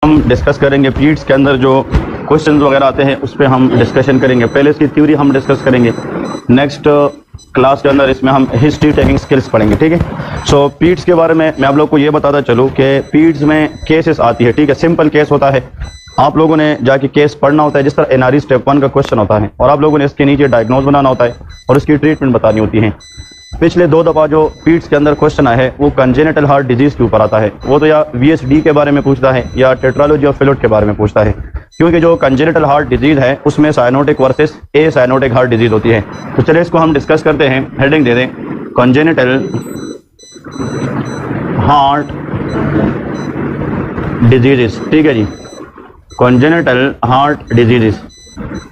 हम डिस्कस करेंगे। पीट्स के अंदर जो क्वेश्चंस वगैरह आते हैं उस पर हम डिस्कशन करेंगे। पहले इसकी थ्योरी हम डिस्कस करेंगे। नेक्स्ट क्लास के अंदर इसमें हम हिस्ट्री टेकिंग स्किल्स पढ़ेंगे, ठीक है। सो पीट्स के बारे में मैं आप लोग को ये बताता चलूँ कि पीट्स में केसेस आती है, ठीक है। सिंपल केस होता है, आप लोगों ने जाके केस पढ़ना होता है, जिस तरह एनआरई स्टेप 1 का क्वेश्चन होता है, और आप लोगों ने इसके नीचे डायग्नोज बनाना होता है और उसकी ट्रीटमेंट बतानी होती है। पिछले 2 दफ़ा जो पीट्स के अंदर क्वेश्चन आया है वो कंजेनिटल हार्ट डिजीज के ऊपर आता है। वो तो या वीएसडी के बारे में पूछता है या टेट्रालॉजी ऑफ फेलोट के बारे में पूछता है, क्योंकि जो कंजेनिटल हार्ट डिजीज है उसमें cyanotic versus acyanotic heart disease होती है। तो चलिए इसको हम डिस्कस करते हैं। हेडिंग दे दें कंजेनिटल हार्ट डिजीजेस, ठीक है जी। Congenital heart diseases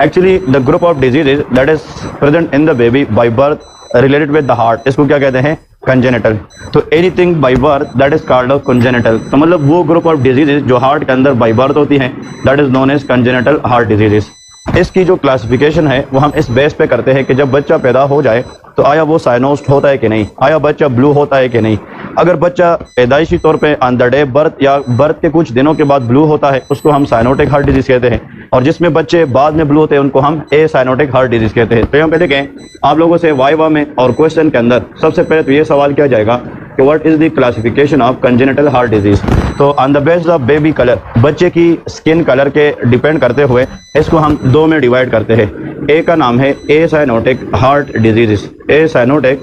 actually the group of diseases that is present in the baby by birth related with the heart, इसको क्या कहते हैं? कंजेनिटल। तो anything by birth that is called congenital. तो मतलब वो ग्रुप ऑफ डिजीजेस जो heart के अंदर बाय बर्थ होती हैं that is known as congenital heart diseases. इसकी जो क्लासिफिकेशन है वो हम इस बेस पे करते हैं कि जब बच्चा पैदा हो जाए तो आया वो साइनोस्ड होता है कि नहीं, आया बच्चा ब्लू होता है कि नहीं। अगर बच्चा पैदाइशी तौर पे ऑन द डे बर्थ या बर्थ के कुछ दिनों के बाद ब्लू होता है उसको हम साइनोटिक हार्ट डिजीज कहते हैं, और जिसमें बच्चे बाद में ब्लू होते हैं उनको हम ए साइनोटिक हार्ट डिजीज कहते हैं। तो यहाँ पे देखें आप लोगों से वाइवा में और क्वेश्चन के अंदर सबसे पहले तो ये सवाल किया जाएगा कि what is the classification of congenital heart disease. तो on the basis of baby colour, बच्चे की स्किन कलर के डिपेंड करते हुए इसको हम 2 में डिवाइड करते हैं। ए का नाम है ए साइनोटिक हार्ट डिजीजेस, ए साइनोटिक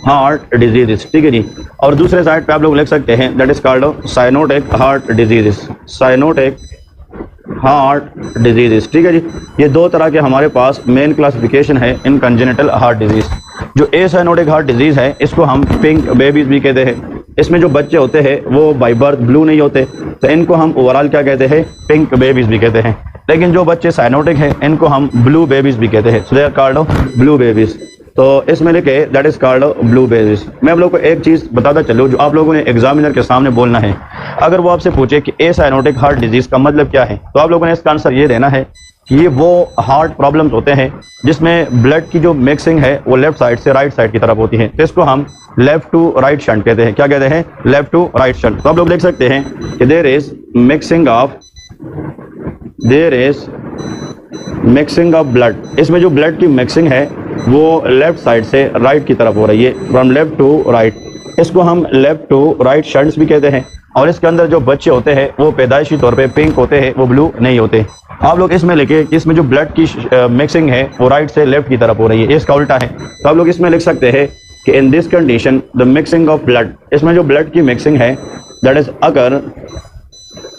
हार्ट डिजीजेस, ठीक है जी। और दूसरे साइड पे आप लोग लिख सकते हैं that is called cyanotic heart diseases, cyanotic heart diseases, ठीक है जी। ये 2 तरह के हमारे पास मेन क्लासिफिकेशन है इन कंजेनिटल हार्ट डिजीज। जो ए साइनोटिक हार्ट डिजीज है इसको हम पिंक बेबीज भी कहते हैं। इसमें जो बच्चे होते हैं वो बाय बर्थ ब्लू नहीं होते, तो इनको हम ओवरऑल क्या कहते हैं? पिंक बेबीज भी कहते हैं। लेकिन जो बच्चे साइनोटिक हैं इनको हम ब्लू बेबीज भी कहते हैं, so they are called blue babies. तो इसमें लिखे that is called blue babies. मैं आप लोगों को एक चीज़ बताता चलूँ जो आप लोगों ने एग्जामिनर के सामने बोलना है। अगर वो आपसे पूछे कि ए साइनोटिक हार्ट डिजीज का मतलब क्या है, तो आप लोगों ने इसका आंसर ये देना है कि ये वो हार्ट प्रॉब्लम्स होते हैं जिसमें ब्लड की जो मिक्सिंग है वो लेफ्ट साइड से राइट साइड की तरफ होती है, तो इसको हम लेफ्ट टू राइट शंट कहते हैं। क्या कहते हैं? Left to right shunt. तो आप लोग लिख सकते हैं कि there is mixing of blood. इसमें जो ब्लड की मिक्सिंग है वो लेफ्ट साइड से राइट की तरफ हो रही है, फ्रॉम लेफ्ट टू राइट। इसको हम लेफ्ट टू राइट शंट्स भी कहते हैं। और इसके अंदर जो बच्चे होते हैं वो पैदाइशी तौर पे पिंक होते हैं, वो ब्लू नहीं होते। आप लोग इसमें लिखे कि इसमें जो ब्लड की मिक्सिंग है वो राइट से लेफ्ट की तरफ हो रही है, इसका उल्टा है। तो आप लोग इसमें लिख सकते हैं कि in this condition the mixing of blood, इसमें जो ब्लड की मिक्सिंग है that is occur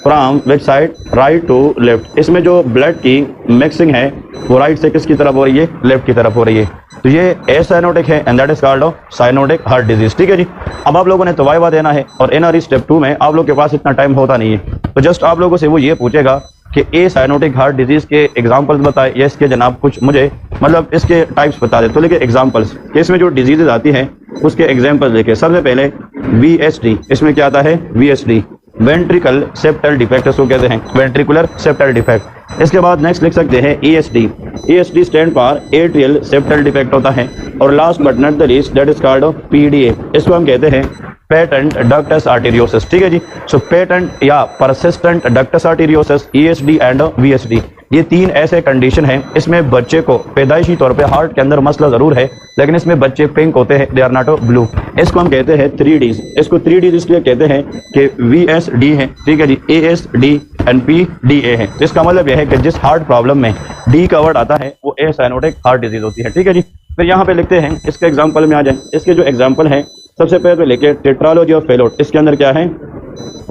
from which side? Right to left. इसमें जो ब्लड की मिक्सिंग है वो राइट से किसकी तरफ हो रही है? लेफ्ट की तरफ हो रही है। तो ये ए साइनोटिक है and that is called cyanotic heart disease, ठीक है जी। अब आप लोगों ने तो वाइवा देना है और एनआरई स्टेप 2 में आप लोग के पास इतना टाइम होता नहीं है, तो जस्ट आप लोगों से वो ये पूछेगा कि ए साइनोटिक हार्ट डिजीज के एग्जाम्पल्स बताए या इसके जनाब कुछ मुझे मतलब इसके टाइप्स बता दे। तो लेके एग्जाम्पल्स कि इसमें जो डिजीजेज आती हैं उसके एग्जाम्पल्स लेके। सबसे पहले VSD, इसमें क्या आता है? VSD वेंट्रिकल सेप्टल डिफेक्ट, इसको कहते हैं वेंट्रिकुलर सेप्टल डिफेक्ट। इसके बाद नेक्स्ट लिख सकते हैं ESD stand for atrial septal defect होता है। और last but not the least that is called PDA, इसको हम कहते हैं पेटेंट डक्टस आर्टेरियोसिस, ठीक है जी। सो पेटेंट या persistent ductus arteriosus, ESD and VSD, ये 3 ऐसे कंडीशन हैं। इसमें बच्चे को पैदाइशी तौर पे हार्ट के अंदर मसला जरूर है, लेकिन इसमें बच्चे पिंक होते हैं, दे आर नॉट ब्लू। इसको हम कहते हैं 3Ds। इसको 3Ds इसलिए कहते हैं कि VSD है, ठीक है जी, ASD एंड PDA है। इसका मतलब यह है कि जिस हार्ट प्रॉब्लम में D का वर्ड आता है वो ए साइनोटिक हार्ट डिजीज होती है, ठीक है जी। फिर यहाँ पे लिखते हैं, इसके एग्जाम्पल में आ जाए। इसके जो एग्जाम्पल है सबसे पहले लेके टेट्रालॉजी ऑफ फेलोट, इसके अंदर क्या है?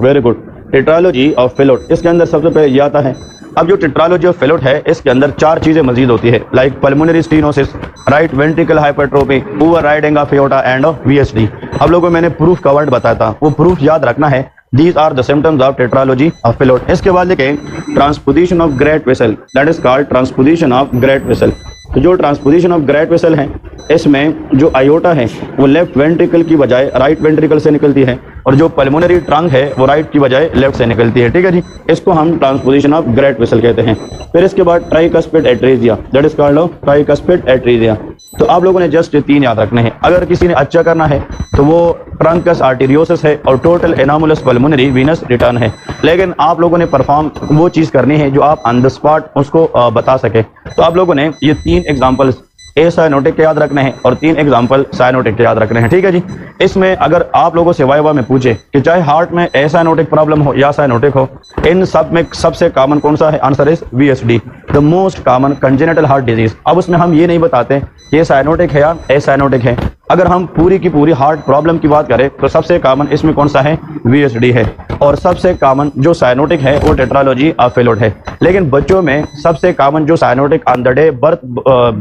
Very good, tetralogy of Fallot. इसके अंदर सबसे पहले ये आता है। अब जो टेट्रालॉजी ऑफ फेलोट है इसके अंदर 4 चीजें मजीद होती है, like pulmonary stenosis, right ventricle hypertrophy, over riding of aorta and VSD। अब लोगों को मैंने प्रूफ का वर्ड बताया था, वो प्रूफ याद रखना है। These are the symptoms of tetralogy of Fallot। इसके बाद लिखें transposition of great vessel, that is called transposition of great vessel. तो जो ट्रांसपोजिशन ऑफ ग्रेट वेसल है इसमें जो आयोटा है वो लेफ्ट वेंट्रिकल की बजाय राइट वेंट्रिकल से निकलती है, और जो पल्मोनरी ट्रंक है वो राइट की बजाय लेफ्ट से निकलती है, ठीक है जी। इसको हम ट्रांसपोजिशन ऑफ ग्रेट वेसल कहते हैं। फिर इसके बाद tricuspid atresia, that is called tricuspid atresia. तो आप लोगों ने जस्ट 3 याद रखने हैं। अगर किसी ने अच्छा करना है तो वो ट्रंकस आर्टेरियोसिस है और टोटल एनामुलस पल्मोनरी वीनस रिटर्न है। लेकिन आप लोगों ने परफॉर्म वो चीज़ करनी है जो आप ऑन द स्पॉट उसको बता सके। तो आप लोगों ने ये 3 एग्जाम्पल्स ए साइनोटिक के याद रखने हैं और 3 एग्जाम्पल साइनोटिक के याद रखने हैं, ठीक है जी। इसमें अगर आप लोगों से वाइवा में पूछे कि चाहे हार्ट में ए साइनोटिक प्रॉब्लम हो या साइनोटिक हो, इन सब में सबसे कॉमन कौन सा है? Answer is VSD, the most common congenital heart disease. अब उसमें हम ये नहीं बताते कि ये साइनोटिक है या ए साइनोटिक है। अगर हम पूरी की पूरी हार्ट प्रॉब्लम की बात करें तो सबसे कॉमन इसमें कौन सा है? VSD है। और सबसे कॉमन जो साइनोटिक है वो टेट्रालॉजी ऑफ फेलोड है। लेकिन बच्चों में सबसे कॉमन जो cyanotic on the day birth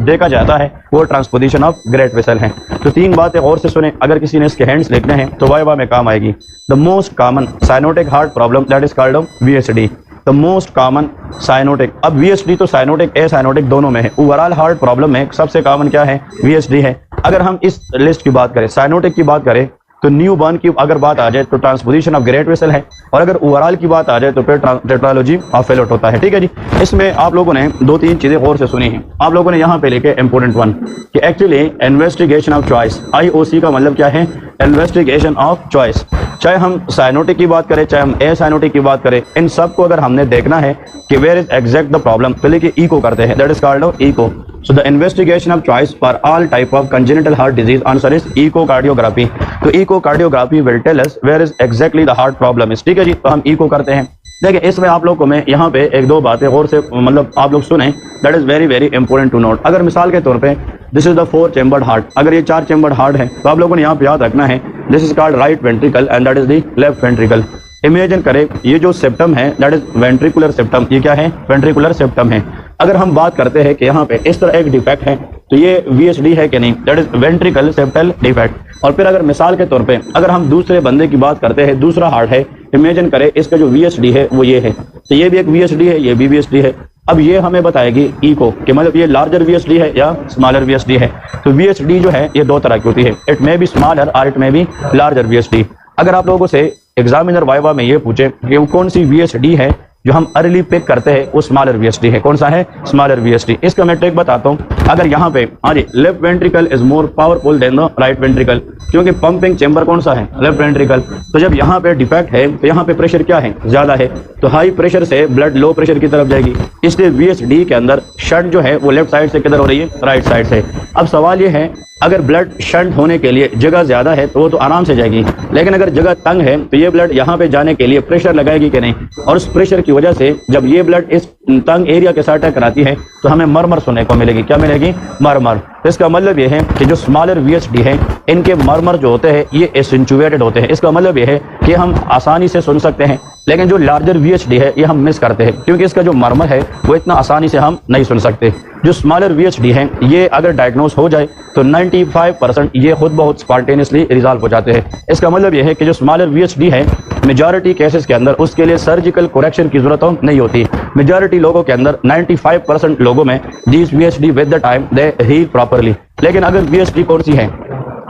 देखा जाता है वो ट्रांसपोजिशन ऑफ ग्रेट वेसल है। तो 3 बातें और से सुने, अगर किसी ने इसके हैंड्स लिखने हैं तो वाइवा में काम आएगी। The most common cyanotic heart problem that is called VSD, the most common cyanotic. अब VSD तो साइनोटिक ए साइनोटिक दोनों में है। ओवरऑल हार्ट प्रॉब्लम में सबसे कॉमन क्या है? VSD है। अगर हम इस लिस्ट की बात करें, साइनोटिक की बात करें, तो न्यू बॉर्न की अगर बात आ जाए तो ट्रांसपोजिशन ऑफ ग्रेट वेसल है। और अगर ओवरऑल की बात आ जाए तो फिर टेट्रालॉजी ऑफ फेलोड होता है, ठीक है जी। इसमें आप लोगों ने 2-3 चीजें और से सुनी हैं। आप लोगों ने यहाँ पे लिखे इंपोर्टेंट वन कि actually investigation of choice, IOC का मतलब क्या है? Investigation of choice. चाहे हम साइनोटिक की बात करें, चाहे हम ए साइनोटिक की बात करें, इन सब को अगर हमने देखना है कि where is exact the problem, तो लेके इको करते हैं, that is called echo. So the investigation of choice for all type of congenital heart disease answer is echocardiography. तो echocardiography will tell us where is exactly the heart problem is, ठीक है जी। तो हम echo करते हैं। देखिए इसमें आप लोगों को मैं यहाँ पे 1-2 बातें और से मतलब आप लोग सुने, that is very very important to note. अगर मिसाल के तौर पे this is the 4 chambered heart, अगर ये 4 चैम्बर्ड हार्ट है तो आप लोगों ने यहाँ पे याद रखना है this is called right ventricle and that is the left ventricle. Imagine करें ये जो सेप्टम है दैट इज वेंट्रिकुलर सेप्टम, ये क्या है? वेंट्रिकुलर सेप्टम है। अगर हम बात करते हैं कि यहाँ पे इस तरह एक डिफेक्ट है तो ये VSD है कि नहीं? That is ventricle septal defect. और फिर अगर मिसाल के तौर पे अगर हम दूसरे बंदे की बात करते हैं, दूसरा हार्ट है, इमेजिन करें इसका जो VSD है वो ये है, तो ये भी एक VSD है, ये भी VSD है। अब ये हमें बताएगी इको कि मतलब ये लार्जर VSD है या स्मॉलर VSD है। तो VSD जो है ये 2 तरह की होती है, इट मे बी स्मॉलर और it may be larger VSD। अगर आप लोगों से एग्जामिनर वाइवा में ये पूछे कि वो कौन सी VSD है जो हम अर्ली पिक करते हैं, वो स्मॉलर VSD है। कौन सा है? Smaller VSD। इसका मैं ट्रिक बताता हूँ। अगर यहाँ पे हाँ जी left ventricle is more powerful than the right ventricle, क्योंकि पंपिंग चेंबर कौन सा है? Left ventricle. तो जब यहाँ पे डिफेक्ट है तो यहाँ पे प्रेशर क्या है? ज्यादा है, तो हाई प्रेशर से ब्लड लो प्रेशर की तरफ जाएगी। इसलिए VSD के अंदर शंट जो है वो लेफ्ट साइड से किधर हो रही है? राइट साइड से। अब सवाल ये है अगर ब्लड शंट होने के लिए जगह ज्यादा है तो वो तो आराम से जाएगी, लेकिन अगर जगह तंग है तो ये ब्लड यहाँ पे जाने के लिए प्रेशर लगाएगी कि नहीं? और उस प्रेशर की वजह से जब ये ब्लड इस तंग एरिया के साथ टकराती है तो हमें मरमर सुनने को मिलेगी। क्या मिलेगी? मरमर। तो इसका मतलब ये है कि जो स्मॉलर VSD है इनके मरमर जो होते हैं ये एसेंचुएटेड होते हैं। इसका मतलब ये है कि हम आसानी से सुन सकते हैं, लेकिन जो लार्जर VSD है ये हम मिस करते हैं क्योंकि इसका जो मरमर है वो इतना आसानी से हम नहीं सुन सकते। जो स्मॉलर VSD है ये अगर डायग्नोज हो जाए तो 95% ये खुद बहुत स्पॉन्टेनियसली रिजॉल्व हो जाते हैं। इसका मतलब ये है कि जो स्मॉलर VSD है मेजॉरिटी केसेस के अंदर उसके लिए सर्जिकल करेक्शन की जरूरत नहीं होती। मेजॉरिटी लोगों के अंदर 95% लोगों में this VSD with the time they heal properly. लेकिन अगर VSD कौन सी है?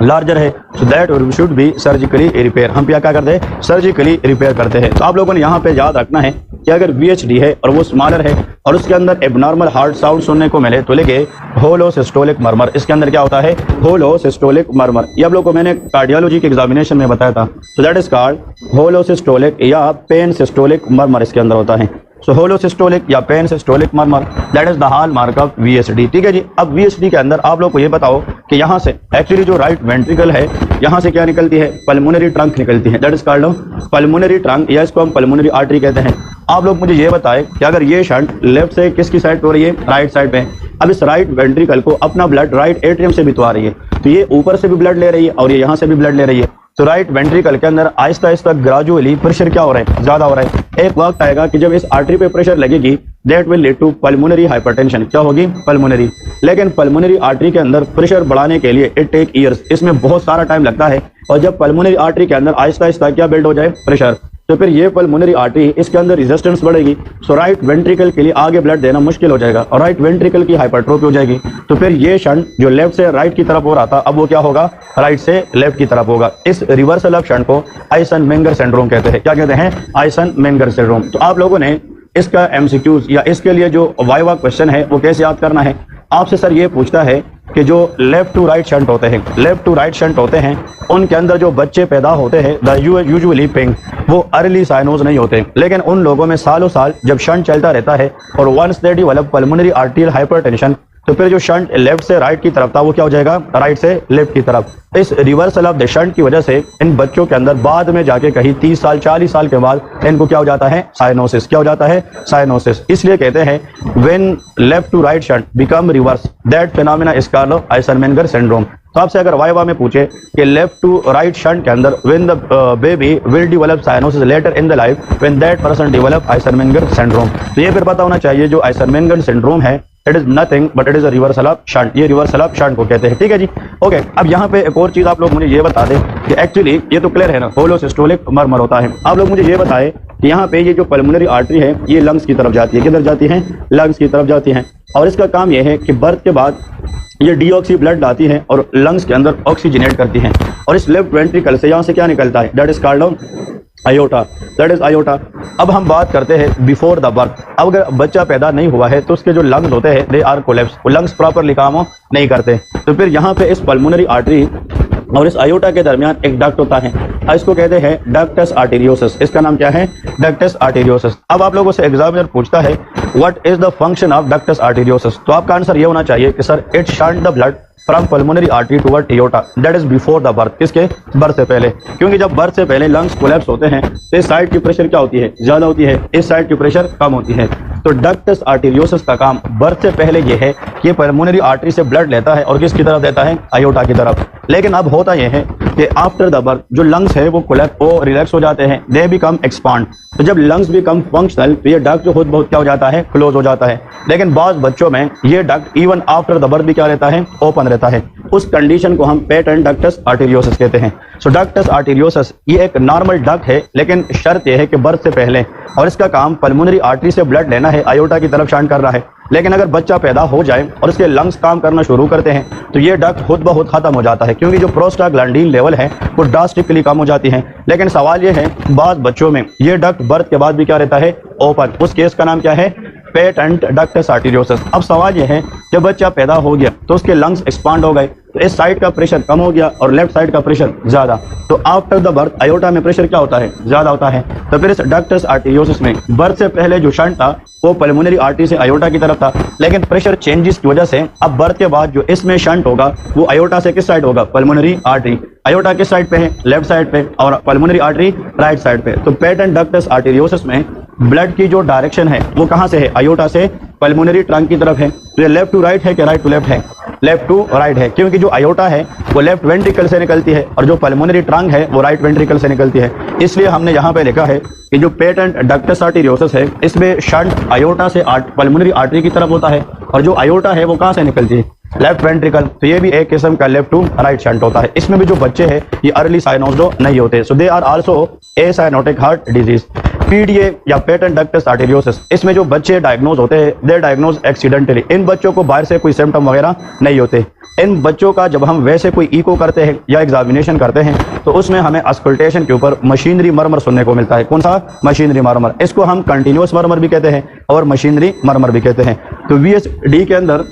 लार्जर है, so that should be surgically repair. हम क्या करते हैं? सर्जिकली रिपेयर करते हैं। तो आप लोगों ने यहाँ पे याद रखना है कि अगर VSD है और वो स्मॉलर है और उसके अंदर एबनॉर्मल हार्ट साउंड सुनने को मिले तो लेके होलो सिस्टोलिक मरमर। इसके अंदर क्या होता है? होलो सिस्टोलिक मरमर। ये आप लोगों को मैंने कार्डियोलॉजी के एग्जामिनेशन में बताया था। तो that is called holo systolic या पेन सिस्टोलिक मरमर इसके अंदर होता है। सो होलो सिस्टोलिक या pan systolic murmur that is the hallmark of VSD, ठीक है जी। अब VSD के अंदर आप लोग को ये बताओ कि यहाँ से एक्चुअली जो राइट वेंट्रिकल है यहाँ से क्या निकलती है? पल्मोनरी ट्रंक निकलती है, that is called pulmonary trunk या इसको हम पल्मोनरी आर्टरी कहते हैं। आप लोग मुझे ये बताएं कि अगर ये शंट लेफ्ट से किसकी साइड पे हो रही है? राइट साइड पे। अब इस राइट वेंट्रिकल को अपना ब्लड राइट एट्रियम से भी तो आ रही है, तो ये ऊपर से भी ब्लड ले रही है और ये यहाँ से भी ब्लड ले रही है। तो राइट वेंट्रिकल के अंदर आहिस्ता आहिस्ता ग्रेजुअली प्रेशर क्या हो रहा है? ज्यादा हो रहा है। एक वक्त आएगा कि जब इस आर्टरी पे प्रेशर लगेगी that will lead to pulmonary hypertension. क्या होगी? पल्मोनरी। लेकिन पल्मोनरी आर्टरी के अंदर प्रेशर बढ़ाने के लिए इट टेक ईयर्स, इसमें बहुत सारा टाइम लगता है। और जब पल्मोनरी आर्टरी के अंदर आहिस्ता आहिस्ता क्या बिल्ड हो जाए? प्रेशर, तो फिर ये पल्मोनरी आर्टरी इसके अंदर रेजिस्टेंस बढ़ेगी। सो राइट वेंट्रिकल के लिए आगे ब्लड देना मुश्किल हो जाएगा और राइट वेंट्रिकल की हाइपरट्रोफी हो जाएगी। तो फिर ये शंट जो लेफ्ट से राइट की तरफ हो रहा था अब वो क्या होगा? राइट से लेफ्ट की तरफ होगा। इस रिवर्सल ऑफ शंट को आइसन-मेंगर सिंड्रोम कहते हैं। क्या कहते हैं? आइसन-मेंगर सिंड्रोम। तो आप लोगों ने इसका MCQs या इसके लिए जो वाइवा क्वेश्चन है वो कैसे याद करना है? आपसे सर ये पूछता है कि जो लेफ्ट टू राइट शंट होते हैं, लेफ्ट टू राइट शंट होते हैं, उनके अंदर जो बच्चे पैदा होते हैं द यूजुअली पिंक, वो अर्ली साइनोज नहीं होते, लेकिन उन लोगों में सालों साल जब शंट चलता रहता है और once they develop pulmonary arterial hypertension, तो फिर जो शंट लेफ्ट से राइट की तरफ था वो क्या हो जाएगा, राइट से लेफ्ट की तरफ। इस रिवर्सल ऑफ द शंट की वजह से इन बच्चों के अंदर बाद में जाके कहीं 30 साल 40 साल के बाद इनको क्या हो जाता है, साइनोसिस। क्या हो जाता है, साइनोसिस। इसलिए कहते हैं when left to right shunt become reverse that phenomena is called Eisenmenger syndrome. तो आपसे अगर वाइवा में पूछे कि लेफ्ट टू राइट शंट के अंदर when the baby will develop cyanosis later in the life when that person develop Eisenmenger syndrome, तो ये फिर पता होना चाहिए जो आइजरमेंगर सिंड्रोम है it is nothing but it is a reversal of shunt. ये रिवर्सल ऑफ शंट को कहते हैं। ठीक है जी, ओके। अब यहाँ पे एक और चीज आप लोग मुझे ये बता दें कि एक्चुअली ये तो क्लियर है ना, होलोसिस्टोलिक मर्मर होता है। आप लोग मुझे ये बताएं कि यहाँ पे ये जो पल्मोनरी आर्टरी है ये लंग्स की तरफ जाती है। किधर जाती है, लंग्स की तरफ जाती है। और इसका काम यह है कि बर्थ के बाद ये डीऑक्सी ब्लड लाती है और लंग्स के अंदर ऑक्सीजनेट करती है। और इस लेफ्ट वेंट्रिकल से यहाँ से क्या निकलता है, that is called iota, that is iota. अब हम बात करते हैं बिफोर द बर्थ। अब अगर बच्चा पैदा नहीं हुआ है तो उसके जो लंग्स होते हैं दे आर कोलैप्स, वो लंग्स प्रॉपरली काम नहीं करते। तो फिर यहाँ पे इस पल्मोनरी आर्टरी और इस आयोटा के दरमियान एक डक्ट होता है, इसको कहते हैं डक्टस आर्टेरियोसिस। इसका नाम क्या है, डक्टस आर्टेरियोसिस। अब आप लोगों से एग्जामिनर पूछता है what is the function of ductus arteriosus, तो आपका आंसर ये होना चाहिए कि sir it shunt the blood from pulmonary artery toward aorta, that is before the birth. किसके, बर्थ से पहले। क्योंकि जब बर्थ से पहले लंग्स कोलैप्स होते हैं तो इस साइड की प्रेशर क्या होती है, ज्यादा होती है, इस साइड की प्रेशर कम होती है। तो डक्टस आर्टेरियोसिस का काम बर्थ से पहले ये है कि पल्मोनरी आर्टरी से ब्लड लेता है और किसकी तरफ देता है, आयोटा की तरफ। लेकिन अब होता यह है कि आफ्टर द बर्थ जो लंग्स है वो कोलैप्स, वो रिलैक्स हो जाते हैं, दे बिकम एक्सपांड। तो जब लंग्स बिकम फंक्शनल तो ये डक्ट खुद बहुत क्या हो जाता है, क्लोज हो जाता है। लेकिन बाद बच्चों में ये duct even after the birth भी क्या रहता है, ओपन रहता है। उस कंडीशन को हम पेटेंट डक्टस आर्टेरियोसिस कहते हैं। सो डक्टस आर्टेरियोसिस ये एक नॉर्मल डक्ट है, लेकिन शर्त यह है कि बर्थ से पहले, और इसका काम पल्मोनरी आर्टरी से ब्लड लेना है, आयोटा की तरफ शंट कर रहा है। लेकिन अगर बच्चा पैदा हो जाए और इसके लंग्स काम करना शुरू करते हैं तो ये डक्ट खुद ब खुद खत्म हो जाता है, क्योंकि जो प्रोस्टाग्लैंडिन लेवल है वो ड्रास्टिकली कम हो जाती है। लेकिन सवाल ये है बाद बच्चों में ये डक्ट बर्थ के बाद भी क्या रहता है, ओपन। उस केस का नाम क्या है, पेटेंट डक्टस आर्टेरियोसिस। अब सवाल यह है जब बच्चा पैदा हो गया तो उसके लंग्स एक्सपांड हो गए, तो इस साइड का प्रेशर कम हो गया और लेफ्ट साइड का प्रेशर ज्यादा। तो आफ्टर द बर्थ आयोटा में प्रेशर क्या होता है, ज्यादा होता है। तो फिर इस डक्टस आर्टेरियोसिस में बर्थ से पहले जो शंट था वो पल्मोनरी आर्टरी से आयोटा की तरफ था, लेकिन प्रेशर चेंजेस की वजह से अब बर्थ के बाद जो इसमें शंट होगा वो आयोटा से किस साइड होगा, पल्मोनरी आर्टरी। आयोटा किस साइड पे है, लेफ्ट साइड पे, और पल्मोनरी आर्टरी राइट साइड पे। तो पेटेंट डक्टस आर्टेरियोसिस में ब्लड की जो डायरेक्शन है वो कहां से है, आयोटा से पल्मोनरी ट्रंक की तरफ है। तो ये लेफ्ट टू राइट है कि राइट टू लेफ्ट है, लेफ्ट टू राइट है, क्योंकि जो आयोटा है वो लेफ्ट वेंट्रिकल से निकलती है और जो पल्मोनरी ट्रंक है वो राइट वेंट्रिकल से निकलती है। इसलिए हमने यहाँ पे लिखा है कि जो पेटेंट डक्टस आर्टेरियोसिस है इसमें शंट आयोटा से पल्मोनरी आर्टरी की तरफ होता है, और जो आयोटा है वो कहाँ से निकलती है, लेफ्ट वेंट्रिकल। तो ये भी एक किस्म का लेफ्ट टू राइट शंट होता है। इसमें भी जो बच्चे हैं ये अर्ली साइनोसो नहीं होते, so they are also acyanotic heart disease. PDA या पेटेंट डक्टस आर्टेरियोसिस, इसमें जो बच्चे डायग्नोज होते हैं दे डायग्नोज एक्सीडेंटली। इन बच्चों को बाहर से कोई सिम्टम वगैरह नहीं होते। इन बच्चों का जब हम वैसे कोई इको करते हैं या एग्जामिनेशन करते हैं तो उसमें हमें अस्कल्टेशन के ऊपर मशीनरी मर्मर सुनने को मिलता है। कौन सा, मशीनरी मर्मर। इसको हम कंटिन्यूअस मर्मर भी कहते हैं और मशीनरी मर्मर भी कहते हैं। तो वीएसडी के अंदर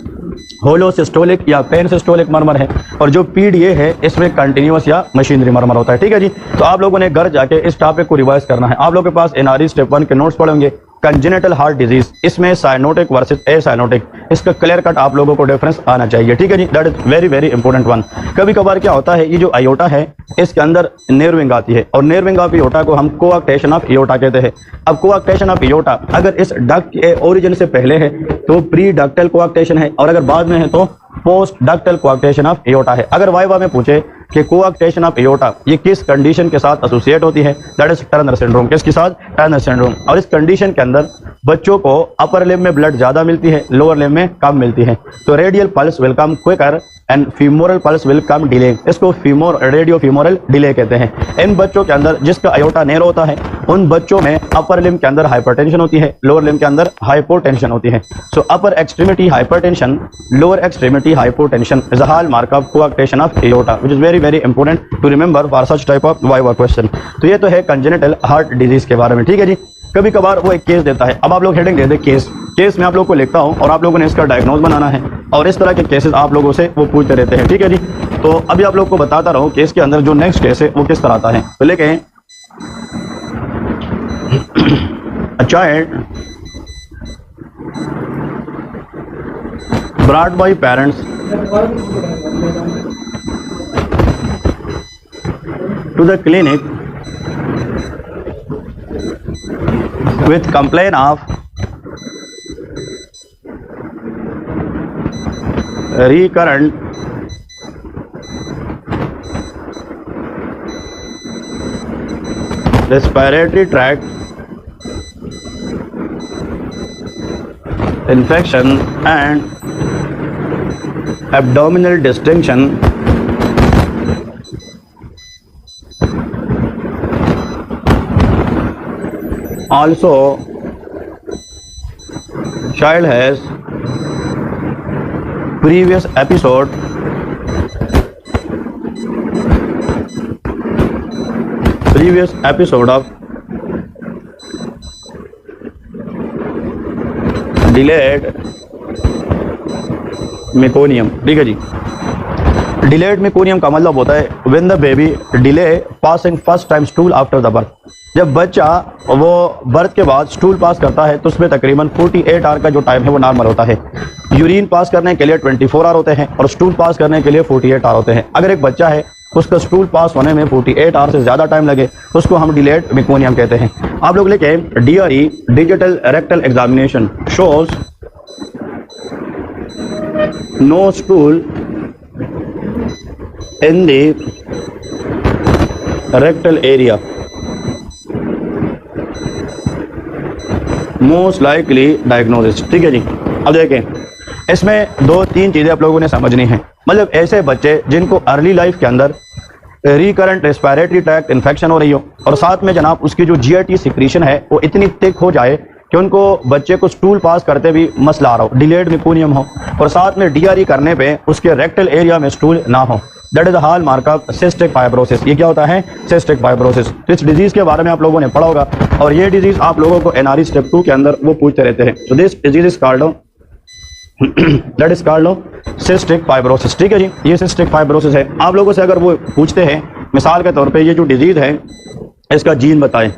होलोसिस्टोलिक या पेनसिस्टोलिक मर्मर है, और जो पीडीए है इसमें कंटिन्यूअस या मशीनरी मर्मर होता है। ठीक है जी, तो आप लोगों ने घर जाके इस टॉपिक को रिवाइज करना है। आप लोगों के पास एनआरई स्टेप 1 के नोट्स पढ़ेंगे। कंजेनिटल हार्ट डिजीज, इसमें साइनोटिक वर्सेस एसाइनोटिक, इसका क्लियर कट आप लोगों को डिफरेंस आना चाहिए। ठीक है जी, that is very very important one. कभी कभार क्या होता है, ये जो आयोटा है इसके अंदर नेर्विंग आती है, और नेर्विंग ऑफ एयोटा को हम कोआक्टेशन ऑफ एयोटा कहते हैं। अब कोआक्टेशन ऑफ एयोटा अगर इस डक्ट के ओरिजिन से पहले है तो प्री डक्टल कोआक्टेशन है, और अगर बाद में है तो पोस्ट डक्टल कोआक्टेशन ऑफ एयोटा है। अगर वाइवा में पूछे कि कोआक्टेशन ऑफ एयोटा ये किस कंडीशन के साथ एसोसिएट होती है, दैट इज टर्नर सिंड्रोम। किसके साथ, टर्नर सिंड्रोम। और इस कंडीशन के अंदर बच्चों को अपर लिम्ब में ब्लड ज्यादा मिलती है, लोअर लिम्ब में कम मिलती है। तो radial pulse will come quicker and femoral pulse will come delay, इसको रेडियो फीमोरल डिले कहते हैं। इन बच्चों के अंदर जिसका आयोटा नैरो होता है उन बच्चों में अपर लिम्ब के अंदर हाइपरटेंशन होती है, लोअर लिम्ब के अंदर हाइपोटेंशन होती है। So upper extremity hypertension, lower extremity hypotension is a hallmark of coarctation of aorta, which is very very important to remember for such type of viva question. तो ये तो है कंजेनिटल हार्ट डिजीज के बारे में। ठीक है जी, कभी कभार वो एक केस देता है। अब आप लोग हेडिंग दे दे केस। केस में आप लोग को लिखता हूं और आप लोगों ने इसका डायग्नोज बनाना है। और इस तरह के केसेस आप लोगों से वो पूछते रहते हैं, ठीक है जी। तो अभी आप लोग को बताता रहूँ केस के अंदर जो नेक्स्ट केस है वो किस तरह आता है। तो लेके a child brought by parents to the clinic with complaint of recurrent respiratory tract infection and abdominal distension, also child has previous episode of delayed meconium, ठीक है जी। डिलेड मेकोनियम का मतलब होता है when the baby delay passing first time stool after the birth. जब बच्चा वो birth के बाद स्टूल पास करता है तो उसमें तकरीबन 48 आवर का जो टाइम है वो नॉर्मल होता है। यूरिन पास करने के लिए 24 आवर होते हैं और स्टूल पास करने के लिए 48 आवर होते हैं। अगर एक बच्चा है उसका स्टूल पास होने में 48 आवर से ज़्यादा टाइम लगे उसको हम डिलेड मेकोनियम कहते हैं। आप लोग लेके DRE digital rectal examination shows no stool in the rectal area, most likely diagnosis, ठीक है जी। अब देखें इसमें 2-3 चीज़ें आप लोगों ने समझनी है। मतलब ऐसे बच्चे जिनको अर्ली लाइफ के अंदर रिकरेंट रेस्पिरेटरी ट्रैक्ट इन्फेक्शन हो रही हो और साथ में जनाब उसकी जो GIT सिक्रीशन है वो इतनी थिक हो जाए कि उनको बच्चे को स्टूल पास करते भी मसला आ रहा हो, डिलेड मेकोनियम हो और साथ में DRE करने पे उसके रेक्टल एरिया में स्टूल ना हो, that is the hallmark of cystic fibrosis. ये क्या होता है? Cystic fibrosis. तो इस डिजीज के बारे में आप लोगों ने पढ़ा होगा और ये डिजीज आप लोगों को NRE स्टेप 2 के अंदर वो पूछते रहते हैं। तो this disease is called that is called cystic fibrosis, ठीक है जी। ये सिस्टिक फाइब्रोसिस है। आप लोगों से अगर वो पूछते हैं मिसाल के तौर पे ये जो डिजीज है इसका जीन बताएं,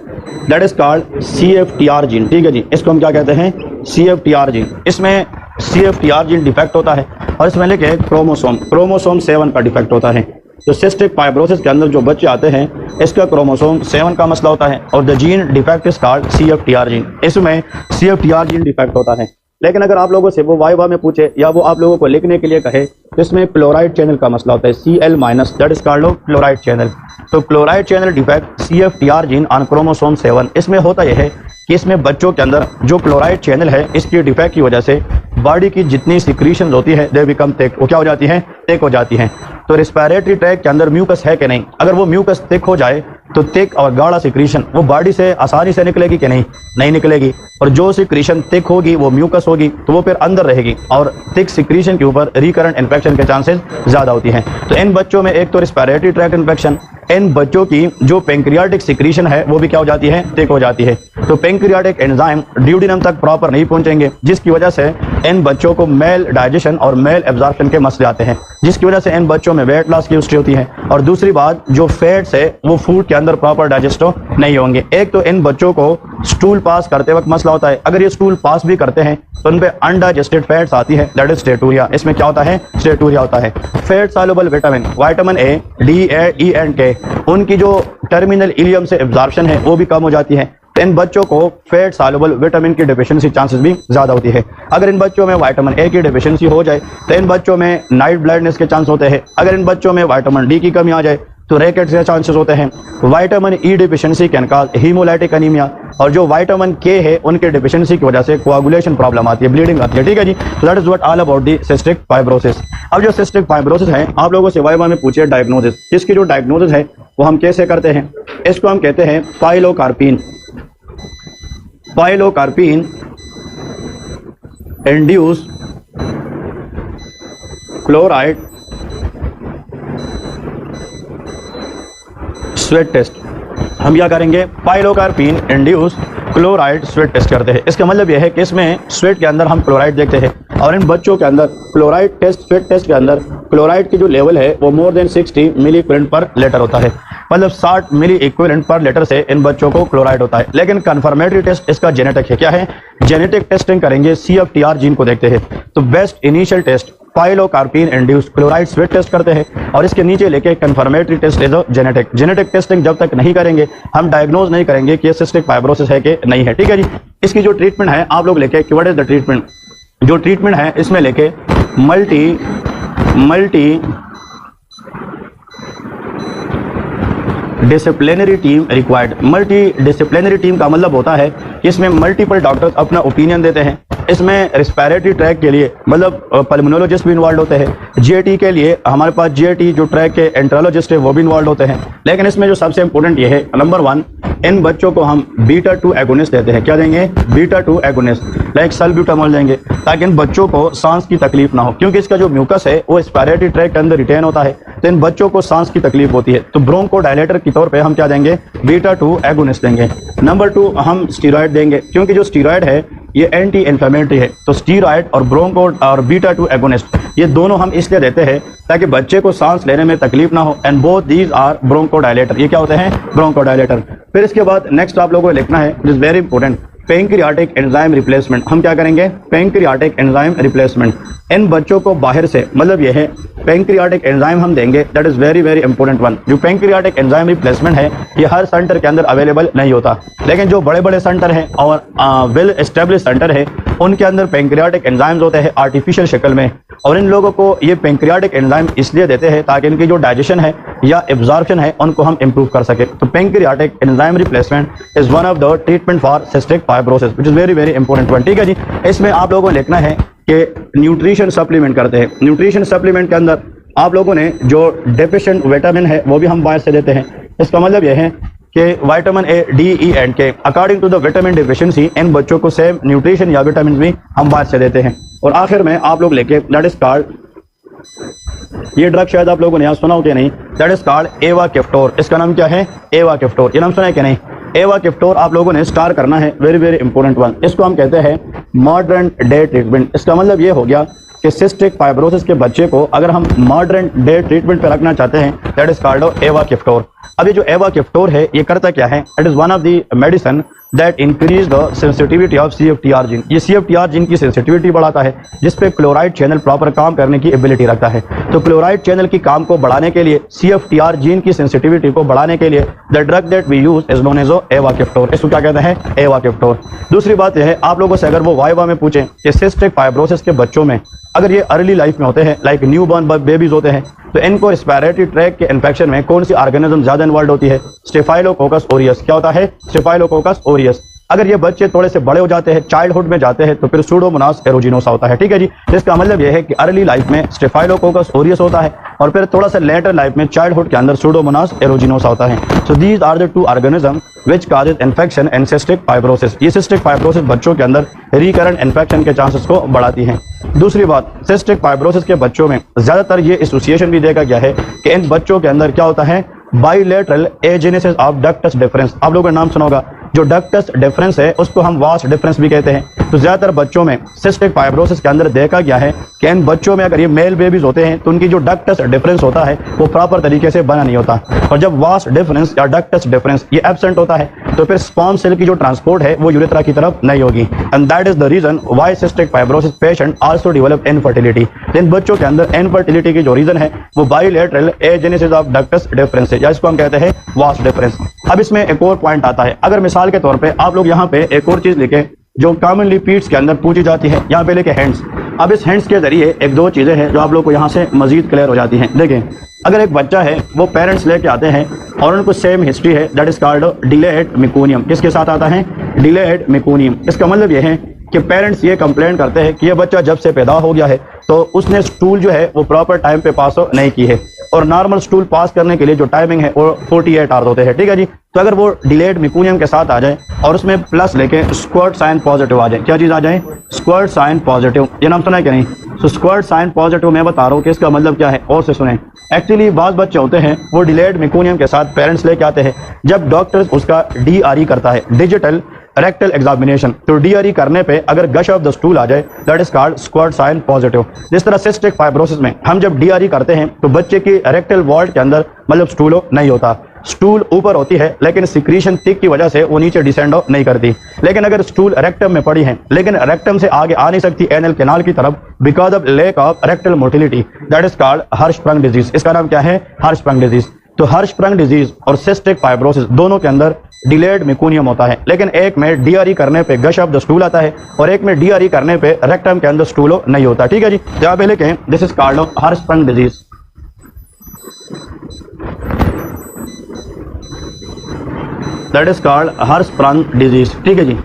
that is called CFTR gene, ठीक है जी। इसको हम क्या कहते हैं? CFTR gene. इसमें CFTR जीन डिफेक्ट होता है और इसमें लेके क्रोमोसोम 7 का डिफेक्ट होता है। तो सिस्टिक फाइब्रोसिस के अंदर जो बच्चे आते हैं इसका क्रोमोसोम 7 का मसला होता है और the gene defect is called CFTR gene. इसमें CFTR जीन डिफेक्ट होता है। लेकिन अगर आप लोगों से वो वाइवा में पूछे या वो आप लोगों को लिखने के लिए कहे तो इसमें क्लोराइड चैनल का मसला होता है, Cl-, that is called chloride channel. तो chloride channel defect CFTR gene on chromosome 7। इसमें होता यह है कि इसमें बच्चों के अंदर जो क्लोराइड चैनल है इसकी डिफेक्ट की वजह से बॉडी की जितनी सिक्रीशन होती है दे बिकम थिक, वो क्या हो जाती है? थिक हो जाती हैं। तो रेस्पिरेटरी ट्रैक्ट के अंदर म्यूकस है कि नहीं? अगर वो म्यूकस थिक हो जाए तो थिक और गाढ़ा सिक्रीशन वो बॉडी से आसानी से निकलेगी कि नहीं? नहीं निकलेगी। और जो सिक्रीशन थिक होगी वो म्यूकस होगी तो वो फिर अंदर रहेगी और थिक सिक्रीशन के ऊपर रिकरेंट इन्फेक्शन के चांसेस ज़्यादा होती हैं। तो इन बच्चों में एक तो रेस्पिरेटरी ट्रैक्ट इन्फेक्शन, इन बच्चों की जो पेंक्रियाटिक सिक्रीशन है वो भी क्या हो जाती है? थिक हो जाती है। तो पेंक्रियाटिक एंजाइम ड्यूडेनम तक प्रॉपर नहीं पहुंचेंगे जिसकी वजह से इन बच्चों को मेल डाइजेशन और मेल एब्जॉर्प्शन के मसले आते हैं, जिसकी वजह से इन बच्चों में वेट लॉस की हिस्ट्री होती है। और दूसरी बात, जो फैट्स है वो फूड के अंदर प्रॉपर डाइजेस्ट नहीं होंगे। एक तो इन बच्चों को स्टूल पास करते वक्त मसला होता है, अगर ये स्टूल पास भी करते हैं तो उन पे अनडाइजेस्टेड फैट्स आती है, दैट इज स्टेटूरिया। इसमें क्या होता है? स्टेटूरिया होता है। Fat soluble vitamin A, D, E and K उनकी जो टर्मिनल इलियम से एब्जॉर्प्शन है वो भी कम हो जाती है। तो इन बच्चों को फैट सॉल्युबल विटामिन की डेफिशिएंसी चांसेस भी ज़्यादा होती है। अगर इन बच्चों में विटामिन A की डेफिशिएंसी हो जाए तो इन बच्चों में नाइट ब्लाइंडनेस के चांस होते हैं। अगर इन बच्चों में विटामिन D की कमी आ जाए तो रैकेट्स के चांसेस होते हैं। Vitamin E deficiency can cause haemolytic anaemia, और जो विटामिन K है उनके डिफिशिएंसी की वजह से कोआगुलेशन प्रॉब्लम आती है, ब्लीडिंग आती है, ठीक है जी। तो that is what all about the cystic fibrosis. अब जो सिस्टिक फाइब्रोसिस है आप लोगों से वाइवा में पूछे डायग्नोसिस, इसकी जो डायग्नोसिस है वो हम कैसे करते हैं? इसको हम कहते हैं pilocarpine. Pilocarpine induce chloride sweat test. हम क्या करेंगे? Pilocarpine induce chloride sweat test करते हैं। इसका मतलब यह है कि इसमें स्वेट के अंदर हम क्लोराइड देखते हैं। और इन बच्चों के अंदर क्लोराइड टेस्ट, स्वेट टेस्ट के अंदर क्लोराइड की जो लेवल है वो मोर देन 60 मिली इक्विवेलेंट पर लीटर होता है, मतलब 60 मिली इक्विवेलेंट पर लीटर से इन बच्चों को क्लोराइड होता है। लेकिन कंफर्मेटरी टेस्ट इसका जेनेटिक है। क्या है? जेनेटिक टेस्टिंग करेंगे, CFTR जीन को देखते हैं। तो best initial test pilocarpine induced chloride sweat test करते हैं, और इसके नीचे लेके confirmatory test is genetic. Genetic testing जब तक नहीं करेंगे हम डायग्नोज नहीं करेंगे कि सिस्टिक फाइब्रोसिस है कि नहीं है। ठीक है जी। इसकी जो ट्रीटमेंट है आप लोग लेके, व्हाट इज द ट्रीटमेंट, जो ट्रीटमेंट है इसमें लेके multi disciplinary team required. Multi disciplinary team का मतलब होता है कि इसमें मल्टीपल डॉक्टर्स अपना ओपिनियन देते हैं। इसमें रिस्पिरेटरी ट्रैक के लिए मतलब पल्मोनोलॉजिस्ट भी इन्वॉल्व होते हैं, GAT के लिए हमारे पास GAT जो ट्रैक के एंट्रोलॉजिस्ट है वो भी इन्वॉल्व होते हैं। लेकिन इसमें जो सबसे इंपॉर्टेंट ये है, नंबर 1, इन बच्चों को हम β2 एगोनिस्ट देते हैं। क्या देंगे? β2 एगोनिस्ट, लाइक सल्ब्यूटामॉल देंगे, ताकि इन बच्चों को सांस की तकलीफ ना हो, क्योंकि इसका जो म्यूकस है वो रिस्पिरेटरी ट्रैक के अंदर रिटेन होता है, तो इन बच्चों को सांस की तकलीफ होती है। तो ब्रोंकोडायलेटर के तौर पे हम क्या देंगे? β2 एगोनिस्ट देंगे। नंबर 2, हम स्टीरॉयड देंगे, क्योंकि जो स्टीरॉयड है ये एंटी इन्फ्लेमेटरी है। तो स्टीरॉयड और ब्रोंको और β2 एगोनिस्ट ये दोनों हम इसलिए देते हैं ताकि बच्चे को सांस लेने में तकलीफ ना हो, and both these are bronchodilator. ये क्या होते हैं? ब्रोंकोडायलेटर। फिर इसके बाद नेक्स्ट आप लोगों को लिखना है, it is very important, pancreatic enzyme replacement. हम क्या करेंगे? Pancreatic enzyme replacement. इन बच्चों को बाहर से, मतलब ये है पैंक्रियाटिक एंजाइम हम देंगे, that is very very important one. जो पैंक्रियाटिक एंजाइम रिप्लेसमेंट है ये हर सेंटर के अंदर अवेलेबल नहीं होता, लेकिन जो बड़े बड़े सेंटर हैं और वेल एस्टेब्लिश सेंटर है उनके अंदर पैंक्रियाटिक एंजाइम्स होते हैं आर्टिफिशियल शक्ल में, और इन लोगों को ये पैंक्रियाटिक एंजाइम इसलिए देते हैं ताकि इनकी जो डाइजेशन है या एब्जॉर्प्शन है उनको हम इंप्रूव कर सके। तो pancreatic enzyme replacement is one of the treatment for cystic fibrosis, which is very very important one. ठीक है जी। इसमें आप लोगों को लिखना है कि न्यूट्रिशन सप्लीमेंट करते हैं। न्यूट्रिशन सप्लीमेंट के अंदर आप लोगों ने जो डेफिशिएंट विटामिन है वो भी हम बाहर से देते हैं। इसका मतलब यह है कि vitamin A, D, E and K according to the vitamin deficiency इन बच्चों को सेम न्यूट्रिशन या विटामिन भी हम बाहर से देते हैं। और आखिर में आप लोग लेके, दैट इज कॉल्ड, ये ड्रग शायद आप लोगों ने यहाँ सुना हो कि नहीं, दैट इज कॉल्ड एवाकेफ्टोर। इसका नाम क्या है? एवाकेफ्टोर। ये नाम सुना है कि नहीं? एवाकेफ्टोर आप लोगों ने स्टार करना है, वेरी वेरी इंपॉर्टेंट वन। इसको हम कहते हैं मॉडर्न डे ट्रीटमेंट। इसका मतलब ये हो गया कि सिस्टिक फाइब्रोसिस के बच्चे को अगर हम मॉडर्न डे ट्रीटमेंट पे रखना चाहते हैं, दैट इज कॉल्ड एवाकेफ्टोर। अब ये जो एवाकेफ्टोर है ये करता क्या है? It is one of the medicine that increase the sensitivity of CFTR gene. ये CFTR जीन की सेंसिटिविटी बढ़ाता है, जिसपे क्लोराइड चैनल प्रॉपर काम करने की एबिलिटी रखता है। तो क्लोराइड चैनल की काम को बढ़ाने के लिए, CFTR जीन की सेंसिटिविटी को बढ़ाने के लिए the drug that we use is known as ivacaftor. इसको क्या कहते हैं? एवाकेफ्टोर। दूसरी बात यह है, आप लोगों से अगर वो वाइवा में पूछें कि सिस्टिक फाइब्रोसिस के बच्चों में अगर ये अर्ली लाइफ में होते हैं, लाइक न्यू बॉर्न बेबीज होते हैं, तो इनको रिस्पिरेटरी ट्रैक के इन्फेक्शन में कौन सी ऑर्गेनिज्म ज्यादा इन्वॉल्व होती है? Staphylococcus Orius. क्या होता है? Staphylococcus Orius. अगर ये बच्चे थोड़े से बड़े हो जाते हैं, चाइल्डहुड में जाते हैं, तो फिर सूडोमोनास एरोजिनोसा होता है। ठीक है जी। इसका मतलब यह है कि अर्ली लाइफ में स्टेफाइलोकोकस ओरियस होता है और फिर थोड़ा सा लेटर लाइफ में चाइल्डहुड के अंदर सूडोमोनास एरोजिनोसा होता है। So these are the two organism which causes infection and cystic fibrosis. ये सिस्टिक फाइब्रोसिस बच्चों के अंदर रिकरेंट इन्फेक्शन के चांसेस को बढ़ाती है। दूसरी बात, सिस्टिक फाइब्रोसिस के बच्चों में ज्यादातर ये एसोसिएशन भी देखा गया है कि इन बच्चों के अंदर क्या होता है? Bilateral agenesis of ductus difference. आप लोगों ने नाम सुना होगा, जो डक्टस डिफरेंस है उसको हम वास्ट डिफरेंस भी कहते हैं। तो ज्यादातर बच्चों में सिस्टिक फाइब्रोसिस के अंदर देखा गया है कि इन बच्चों में अगर ये मेल बेबीज होते हैं तो उनकी जो डक्टस डिफरेंस होता है वो प्रॉपर तरीके से बना नहीं होता, और जब वास्ट डिफरेंस या डक्टस डिफरेंस ये एब्सेंट होता है तो फिर स्पर्म सेल की जो ट्रांसपोर्ट है वो यूरेथ्रा की तरफ नहीं होगी, and that is the reason why cystic fibrosis patient also develop infertility. इन बच्चों के अंदर इनफर्टिलिटी की जो रीजन है वो bilateral agenesis of ductus deferens है, या इसको हम कहते हैं वास्ट डिफरेंस। अब इसमें एक और पॉइंट आता है, अगर मिसाल के तौर पे आप लोग यहाँ पे एक और चीज लिखे जो कॉमनली पीट्स के अंदर पूछी जाती है, यहाँ पे लिखे हैंड्स। अब इस हैंड्स के जरिए एक दो चीजें हैं जो आप लोग को यहाँ से मजीद क्लियर हो जाती हैं। देखें, अगर एक बच्चा है वो पेरेंट्स लेके आते हैं और उनको सेम हिस्ट्री है, that is called delayed meconium. किसके साथ आता है? Delayed meconium. इसका मतलब यह है कि पेरेंट्स ये कंप्लेंट करते हैं कि ये बच्चा जब से पैदा हो गया है तो उसने स्टूल जो है वो प्रॉपर टाइम पे पास नहीं की है, और नॉर्मल स्टूल पास करने के लिए जो टाइमिंग है वो 48 आवर्स होते हैं। ठीक है जी। तो अगर वो डिलेड मेकोनियम के साथ आ जाए और उसमें प्लस लेके स्क्वाड साइन पॉजिटिव आ जाए, क्या चीज आ जाए? Squirt sign positive. ये नाम सुना है कि नहीं? तो स्क्वाड साइन पॉजिटिव मैं बता रहा हूँ कि इसका मतलब क्या है, और से सुने। एक्चुअली बात बच्चे होते हैं वो डिलेड मेकोनियम के साथ पेरेंट्स लेके आते हैं, जब डॉक्टर उसका DRE करता है, डिजिटल रेक्टल एग्जामिनेशन, तो डीआरई करने पे अगर गश ऑफ द स्टूल आ जाए that is called squirt sign positive. जिस तरह सिस्टिक फाइब्रोसिस में हम जब डीआरई करते हैं तो बच्चे की रेक्टल वॉल्ट के अंदर मतलब स्टूल नहीं होता, स्टूल ऊपर होती है लेकिन सिक्रीशन थिक की वजह से वो नीचे डिसेंड नहीं करती। लेकिन अगर स्टूल रेक्टम में पड़ी है लेकिन रेक्टम से आगे आ नहीं सकती एनल कैनाल की तरफ because of lack of rectal motility, that is called Hirschsprung disease. इसका नाम क्या है? Hirschsprung disease. तो हर्शस्प्रंग डिजीज और सिस्टिक फाइब्रोसिस दोनों के अंदर डिलेड मेकोनियम होता है, लेकिन एक में डीआरई करने पे गश ऑफ द स्टूल आता है और एक में डीआरई करने पे रेक्टम के अंदर स्टूल नहीं होता। ठीक है जी, जहाँ पे लिखें this is called Hirschsprung disease. That is called Hirschsprung disease. ठीक है जी।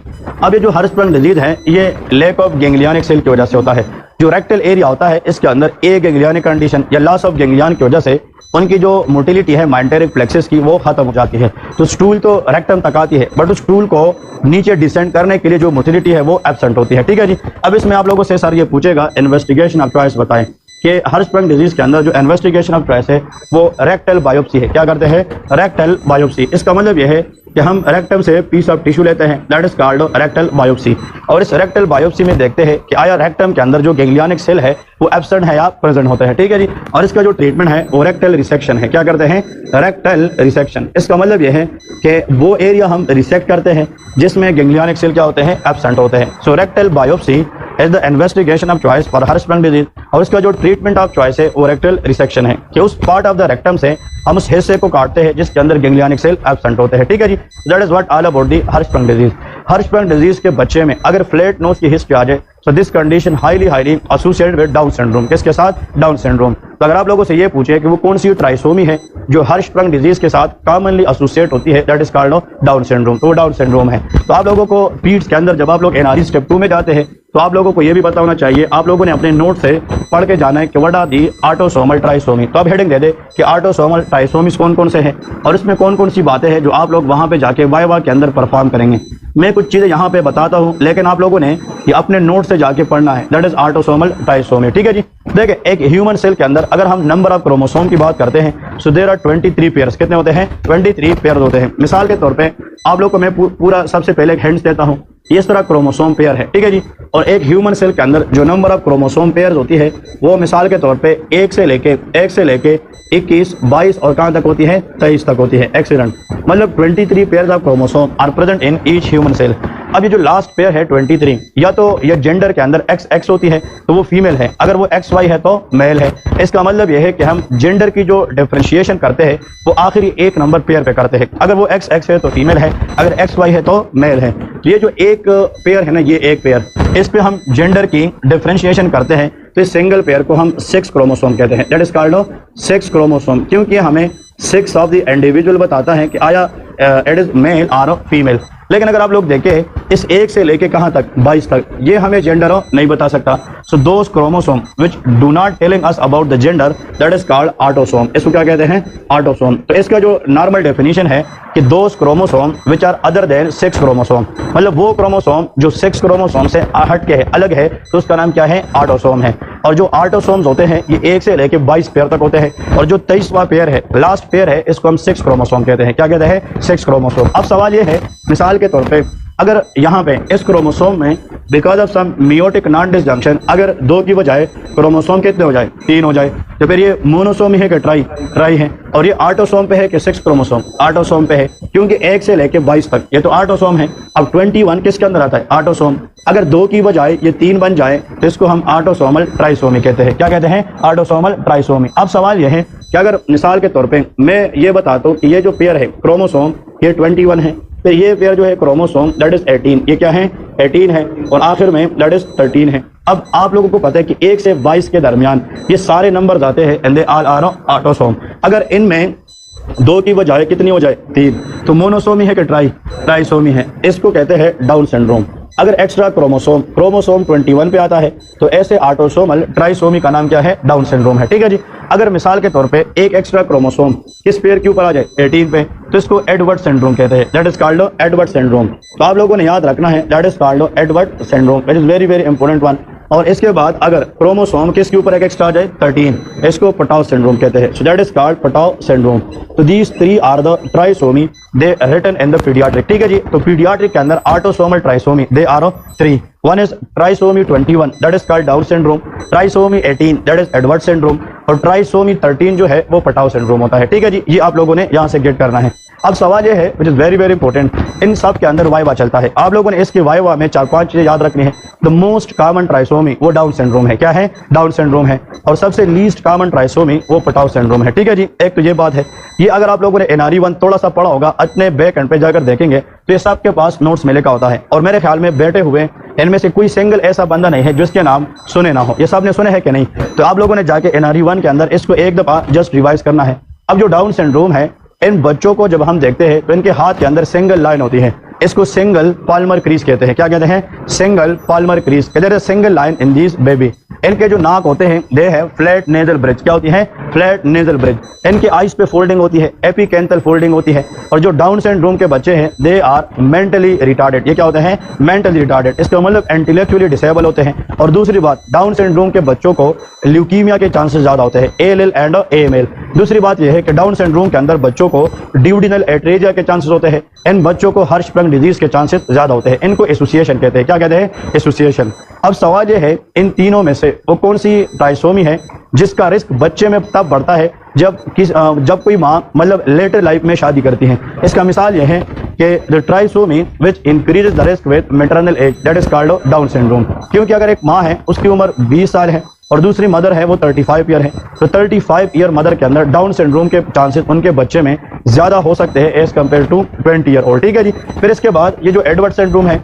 अब ये जो हर्शस्प्रंग डिजीज है ये लैक ऑफ गैंग्लियनिक सेल की वजह से होता है। जो रेक्टल एरिया होता है इसके अंदर ए गैंग्लियनिक कंडीशन या लॉस ऑफ गैंग्लियन की वजह से उनकी जो मोटिलिटी है माइंटेरिक प्लेक्सिस की वो खत्म हो जाती है। तो स्टूल तो रेक्टम तक आती है बट उस स्टूल को नीचे डिसेंड करने के लिए जो मोटिलिटी है वो एब्सेंट होती है। ठीक है जी। अब इसमें आप लोगों से सर ये पूछेगा इन्वेस्टिगेशन ऑफ चॉइस बताएं कि हर्शस्प्रंग डिजीज के अंदर जो इन्वेस्टिगेशन ऑफ चॉइस है वो रेक्टल बायोप्सी है। क्या करते हैं? Rectal biopsy. इसका मतलब यह है कि हम रेक्टम से पीस ऑफ टिश्यू लेते हैं that is called rectal biopsy और इस रेक्टल बायोप्सी में देखते हैं कि आया रेक्टम के अंदर जो गैंग्लियनिक सेल है वो एब्सेंट है या प्रेजेंट होते हैं। ठीक है जी। और इसका जो ट्रीटमेंट है वो रेक्टल रिसेक्शन है। क्या करते हैं? Rectal resection. इसका मतलब यह है कि वो एरिया हम रिसेक्ट करते हैं जिसमें गैंग्लियनिक सेल क्या होते हैं? एब्सेंट होते हैं। So rectal biopsy is the investigation of choice for Hirschsprung disease और इसका जो ट्रीटमेंट ऑफ चॉइस है वो रेक्टल रिसेक्शन है कि उस पार्ट ऑफ द रेक्टम से हम उस हिस्से को काटते हैं जिसके अंदर गैंग्लियनिक सेल एब्सेंट होते हैं। ठीक है जी। That is what all about the Hirschsprung disease. Hirschsprung disease के बच्चे में अगर फ्लैट नोज की हिस्ट्री आ जाए so this condition highly associated with Down syndrome. किसके साथ? Down syndrome. तो अगर आप लोगों से ये पूछे कि वो कौन सी ट्राइसोमी है जो हर्शस्प्रंग डिजीज के साथ कॉमनली एसोसिएट होती है that is called Down syndrome, तो वो डाउन सिंड्रोम है। तो आप लोगों को पीड्स के अंदर जब आप लोग एनआरई स्टेप 2 में जाते हैं तो आप लोगों को ये भी पता होना चाहिए, आप लोगों ने अपने नोट से पढ़ के जाना है कि what are the autosomal trisomy. तो अब हेडिंग दे दे कि ऑटोसोमल ट्राइसोमीज कौन कौन से हैं और इसमें कौन कौन सी बातें हैं जो आप लोग वहां पे जाके वाइवा के अंदर परफॉर्म करेंगे। मैं कुछ चीजें यहाँ पे बताता हूँ लेकिन आप लोगों ने ये अपने नोट से जाके पढ़ना है दैट इज ऑटोसोमल ट्राइसोमी। ठीक है जी। देखिए एक ह्यूमन सेल के अंदर अगर हम नंबर ऑफ क्रोमोसोम की बात करते हैं सो देयर आर 23 पेयर्स। कितने होते हैं? 23 पेयर होते हैं। मिसाल के तौर पे आप लोग को मैं पूरा सबसे पहले एक हिंट्स देता हूँ। इस तरह क्रोमोसोम पेयर है। ठीक है जी। और एक ह्यूमन सेल के अंदर जो नंबर ऑफ क्रोमोसोम पेयर होती है वो मिसाल के तौर पे 1 से लेके 21, 22 और कहाँ तक होती है? 23 तक होती है। एक्सीलेंट। मतलब 23 pairs of chromosome are present in each human cell. अब ये जो लास्ट पेयर है 23 या तो ये जेंडर के अंदर XX होती है तो वो फीमेल है, अगर वो XY है तो मेल है। इसका मतलब यह है कि हम जेंडर की जो डिफरेंशिएशन करते हैं वो आखिरी एक नंबर पेयर पे करते हैं। अगर वो XX है तो फीमेल है, अगर XY है तो मेल है। ये जो एक पेयर है ना, ये एक पेयर, इस पे हम जेंडर की डिफरेंशिएशन करते हैं तो इस सिंगल पेयर को हम 6 क्रोमोसोम कहते हैं। दैट इज कॉल्ड 6 क्रोमोसोम, क्योंकि हमें 6 ऑफ द इंडिविजुअल बताता है कि आया इट इज मेल और फीमेल। लेकिन अगर आप लोग देखें इस 1 से लेके कहाँ तक? 22 तक, ये हमें जेंडर नहीं बता सकता। So those chromosome which do not telling us about the gender that is called autosome. इसको क्या कहते हैं? ऑटोसोम। तो इसका जो नॉर्मल डेफिनेशन है कि those chromosome which are other than 6 chromosome, मतलब वो क्रोमोसोम जो 6 क्रोमोसोम से हट के है, अलग है, तो उसका नाम क्या है? ऑटोसोम है। और जो ऑटोसोम्स होते हैं ये 1 से लेके 22 पेयर तक होते हैं और जो 23वां पेयर है, लास्ट पेयर है, इसको हम 6 क्रोमोसोम कहते हैं। क्या कहते हैं? 6 क्रोमोसोम। अब सवाल ये है, मिसाल के तौर पे अगर यहाँ पे इस क्रोमोसोम में because of some meiotic non disjunction अगर 2 की बजाय क्रोमोसोम कितने हो जाए? 3 हो जाए, तो फिर ये मोनोसोम ही है कि ट्राई है? और ये ऑटोसोम पे है कि 6 क्रोमोसोम? ऑटोसोम पे है, क्योंकि 1 से लेके 22 तक ये तो ऑटोसोम है। अब 21 किसके अंदर आता है? ऑटोसोम। अगर 2 की बजाय ये 3 बन जाए तो इसको हम ऑटोसोमल ट्राइसोमी कहते हैं। क्या कहते हैं? Autosomal trisomy. अब सवाल यह है कि अगर मिसाल के तौर पे मैं ये बताता हूँ कि ये जो पेयर है क्रोमोसोम ये 21 है, तो ये पेयर जो है क्रोमोसोम दैट इज 18, ये क्या है? 18 है, और आखिर में दैट इज 13 है। अब आप लोगों को पता है कि 1 से 22 के दरमियान ये सारे नंबर आते हैं and they all are autosome. अगर इनमें 2 की बजाय कितनी हो जाए? 3, तो मोनोसोमी है कि ट्राइसोमी है? इसको कहते हैं डाउन सिंड्रोम। अगर एक्स्ट्रा क्रोमोसोम 21 पे आता है तो ऐसे ऑटोसोमल ट्राइसोमी का नाम क्या है? डाउन सिंड्रोम है। ठीक है जी। अगर मिसाल के तौर पे एक एक्स्ट्रा क्रोमोसोम किस पेयर के ऊपर आ जाए? 18 पे, तो इसको एडवर्ड सिंड्रोम कहते हैं। That is called Edward syndrome. तो आप लोगों ने याद रखना है that is called Edward syndrome. It is very very important one. और इसके बाद अगर क्रोमोसोम किसके ऊपर एक एक्स्ट्रा आ जाए 13, इसको पटाउ सिंड्रोम कहते हैं। So that is called Patau syndrome. तो these 3 are the trisomy they written in the paediatric. ठीक है जी, तो पीडियाट्रिक के अंदर autosomal trisomy they are 3। One is trisomy 21 that is called Down syndrome, trisomy 18 that is Edward syndrome, और trisomy 13 जो है वो पटाउ सिंड्रोम होता है। ठीक है जी, ये आप लोगों ने यहाँ से गेट करना है। अब सवाल ये है which is very very important, इन सब के अंदर वाइवा चलता है। आप लोगों ने इसके वाइवा में 4-5 चीजें याद रखनी है। द मोस्ट कॉमन ट्राइसोमी वो डाउन सिंड्रोम है। क्या है? डाउन सिंड्रोम है। और सबसे लीस्ट कॉमन ट्राइसोमी वो पटाउ सिंड्रोम है। ठीक है जी, एक तो ये बात है। ये अगर आप लोगों ने NRE1 थोड़ा सा पढ़ा होगा, अपने बैक एंड पे जाकर देखेंगे तो ये सबके पास नोट्स में लिखा होता है। और मेरे ख्याल में बैठे हुए इनमें से कोई सिंगल ऐसा बंदा नहीं है जिसके नाम सुने ना हो। ये सब ने सुने हैं कि नहीं? तो आप लोगों ने जाके NRE1 के अंदर इसको एक दफा जस्ट रिवाइज करना है। अब जो डाउन सिंड्रोम है, इन बच्चों को जब हम देखते हैं तो इनके हाथ के अंदर सिंगल लाइन होती है, इसको सिंगल पाल्मर क्रीज कहते हैं। क्या कहते हैं? Single Palmer crease. कहते हैं single line in this baby. इनके जो नाक होते हैं दे है फ्लैट नेजल ब्रिज। क्या होती है? Flat nasal bridge. इनके आइज पे फोल्डिंग होती है, एपिकेंथल फोल्डिंग होती है। और जो डाउन सिंड्रोम के बच्चे हैं दे आर मेंटली रिटार्डेड। ये क्या होते हैं? Mentally retarded. इसका मतलब इंटेलेक्चुअली डिसेबल होते हैं। और दूसरी बात, डाउन सिंड्रोम के बच्चों को ल्यूकीमिया के चांसेस ज्यादा होते हैं, ALL एंड AML। दूसरी बात यह है कि डाउन सिंड्रोम के अंदर बच्चों को ड्यूडिनल एट्रेजिया के चांसेस होते हैं। इन बच्चों को हर्शस्प्रंग डिजीज के चांसेस ज्यादा होते हैं। इनको एसोसिएशन कहते हैं। क्या कहते हैं? एसोसिएशन। अब सवाल यह है इन तीनों में से वो कौन सी ट्राइसोमी है जिसका रिस्क बच्चे में तब बढ़ता है जब कोई माँ मतलब लेटर लाइफ में शादी करती है। इसका मिसाल यह है कि the trisomy which increases the risk with maternal age that is called Down syndrome. क्योंकि अगर एक माँ है उसकी उम्र 20 साल है और दूसरी मदर है वो 35 ईयर है, तो 35 ईयर मदर के अंदर डाउन सिंड्रोम के चांसेस उनके बच्चे में ज्यादा हो सकते हैं as compare to 20 year old. ठीक है जी। फिर इसके बाद ये जो एडवर्ड सिंड्रोम है,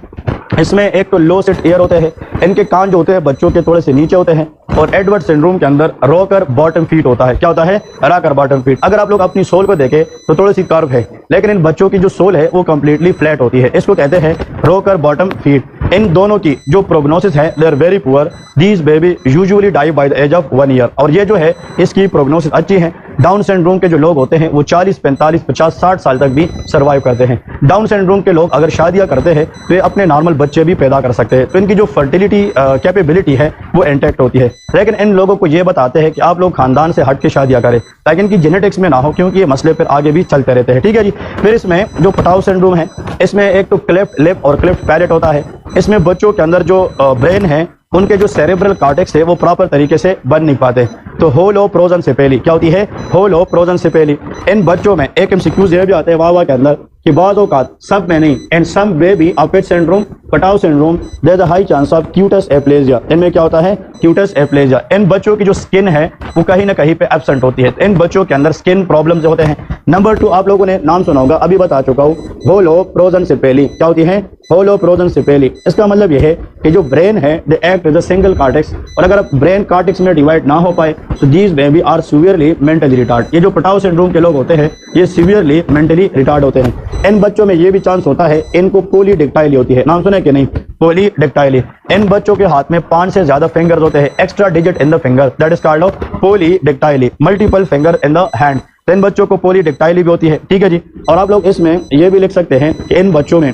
इसमें एक तो लो सेट ईयर होते हैं, इनके कान जो होते हैं बच्चों के थोड़े से नीचे होते हैं। और एडवर्ड सिंड्रोम के अंदर रॉकर बॉटम फीट होता है। क्या होता है? Rocker bottom feet. अगर आप लोग अपनी सोल को देखें तो थोड़ी सी कर्व है, लेकिन इन बच्चों की जो सोल है वो कंप्लीटली फ्लैट होती है। इसको कहते हैं रॉकर बॉटम फीट। इन दोनों की जो प्रोग्नोसिस है they are very poor. These baby usually die by the age of 1 year. और ये जो है इसकी प्रोग्नोसिस अच्छी है। डाउन सिंड्रोम के जो लोग होते हैं वो 40, 45, 50, 60 साल तक भी सर्वाइव करते हैं। डाउन सिंड्रोम के लोग अगर शादियां करते हैं तो ये अपने नॉर्मल बच्चे भी पैदा कर सकते हैं। तो इनकी जो फर्टिलिटी कैपेबिलिटी है वो इंटैक्ट होती है। लेकिन इन लोगों को ये बताते हैं कि आप लोग खानदान से हट के शादियां करें ताकि इनकी जेनेटिक्स में ना हो, क्योंकि ये मसले फिर आगे भी चलते रहते हैं। ठीक है जी। फिर इसमें जो पटाउ सिंड्रोम है, इसमें एक तो क्लेफ्ट लिप और क्लेफ्ट पैलेट होता है। इसमें बच्चों के अंदर जो ब्रेन है, उनके जो सेरेब्रल कॉर्टेक्स है वो प्रॉपर तरीके से बन नहीं पाते। तो होलोप्रोजेंसिपेली क्या होती है? होलोप्रोजेंसिपेली। इन बच्चों में एक MCQs ये भी आते हैं वाह के अंदर कि बाज़ औक़ात, सब में नहीं, and some baby of it syndrome, Patau syndrome, there is a high chance of cutis aplasia. इनमें क्या होता है? क्यूटस एप्लेजिया। इन बच्चों की जो स्किन है वो कहीं ना कहीं पे एब्सेंट होती है। इन बच्चों के अंदर स्किन प्रॉब्लम्स होते हैं। नंबर 2 आप लोगों ने नाम सुना होगा, अभी बता चुका हूँ, होलोप्रोजेंसिपेली। क्या होती है? होलोप्रोजेंसिपेली। इसका मतलब यह है कि जो ब्रेन है they act as a single cortex, और अगर ब्रेन कॉर्टेक्स में डिवाइड ना हो पाए तो these baby are severely mentally retard. ये जो पटाउ सिंड्रोम के लोग होते हैं ये सीवियरली मेंटली रिटार्ड होते हैं। इन बच्चों में ये भी चांस होता है, इनको पॉलीडेक्टाइली होती है। नाम सुने कि नहीं? पॉलीडेक्टाइली। इन बच्चों के हाथ में 5 से ज्यादा फिंगर्स होते हैं, extra digit in the finger, that is called पॉलीडेक्टाइली। Multiple finger in the hand. तो इन बच्चों को पॉलीडेक्टाइली भी होती है। ठीक है जी। और आप लोग इसमें ये भी लिख सकते हैं कि इन बच्चों में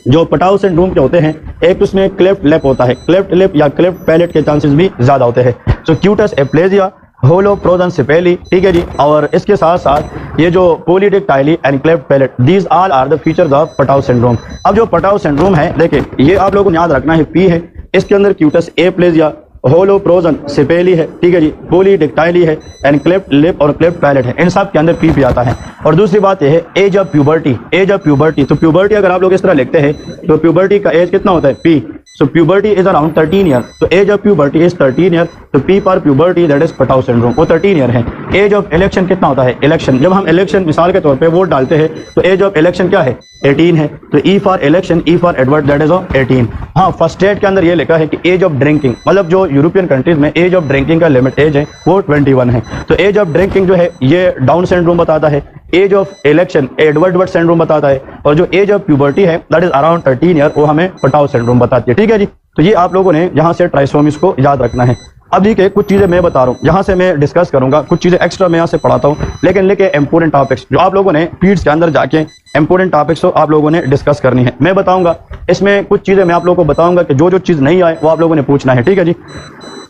जो पटाउ सिंड्रोम के होते हैं, एक उसमें क्लेफ्ट लिप होता है, क्लेफ्ट लिप या क्लेफ्ट पैलेट के चांसेस भी ज्यादा होते हैं। So cutis aplasia, holoprosencephaly. ठीक है जी। और इसके साथ साथ ये जो polydactyly and cleft palate, these all are the features of Patau syndrome. अब जो पटाउ सिंड्रोम है, देखिए ये आप लोगों को याद रखना है, P है, इसके अंदर क्यूटस एप्लेजिया, होलोप्रोजेंसिपेली है। ठीक है जी। पॉलीडेक्टाइली है एंड क्लेफ्ट लिप और क्लेफ्ट पैलेट है। इन सब के अंदर P आता है। और दूसरी बात यह है age of puberty. Age of puberty, तो प्यूबर्टी अगर आप लोग इस तरह लिखते हैं तो प्यूबर्टी का एज कितना होता है? P। So puberty is around 13 year. तो age of puberty is 13 year. तो P for puberty that is Patau syndrome, वो 13 ईयर है। एज ऑफ इलेक्शन कितना होता है? इलेक्शन, जब हम इलेक्शन मिसाल के तौर पे वोट डालते हैं तो एज ऑफ इलेक्शन क्या है? 18 है। तो E for election, E for Edward that is 18। हाँ, फर्स्ट स्टेट के अंदर ये लिखा है कि एज ऑफ ड्रिंकिंग, मतलब जो यूरोपियन कंट्रीज में एज ऑफ ड्रिंकिंग का लिमिट एज है वो 21 है। तो एज ऑफ ड्रिंकिंग जो है ये डाउन सिंड्रोम बताता है। Age of election Edward syndrome बताता है। और जो एज ऑफ प्यूबर्टी है दैट इज अराउंड 13 ईयर, वो हमें पटाउ सिंड्रोम बताती है। ठीक है जी। तो ये आप लोगों ने यहाँ से ट्राइसोमीज को याद रखना है। अब देखिए कुछ चीज़ें मैं बता रहा हूँ, यहाँ से मैं डिस्कस करूंगा, कुछ चीज़ें एक्स्ट्रा मैं यहाँ से पढ़ाता हूँ, लेकिन इंपॉर्टेंट टॉपिक्स जो आप लोगों ने पीड्स के अंदर जाके इंपॉर्टेंट टॉपिक्स तो आप लोगों ने डिस्कस करनी है, मैं बताऊंगा। इसमें कुछ चीज़ें मैं आप लोगों को बताऊंगा कि जो जो चीज़ नहीं आए वो आप लोगों ने पूछना है, ठीक है जी।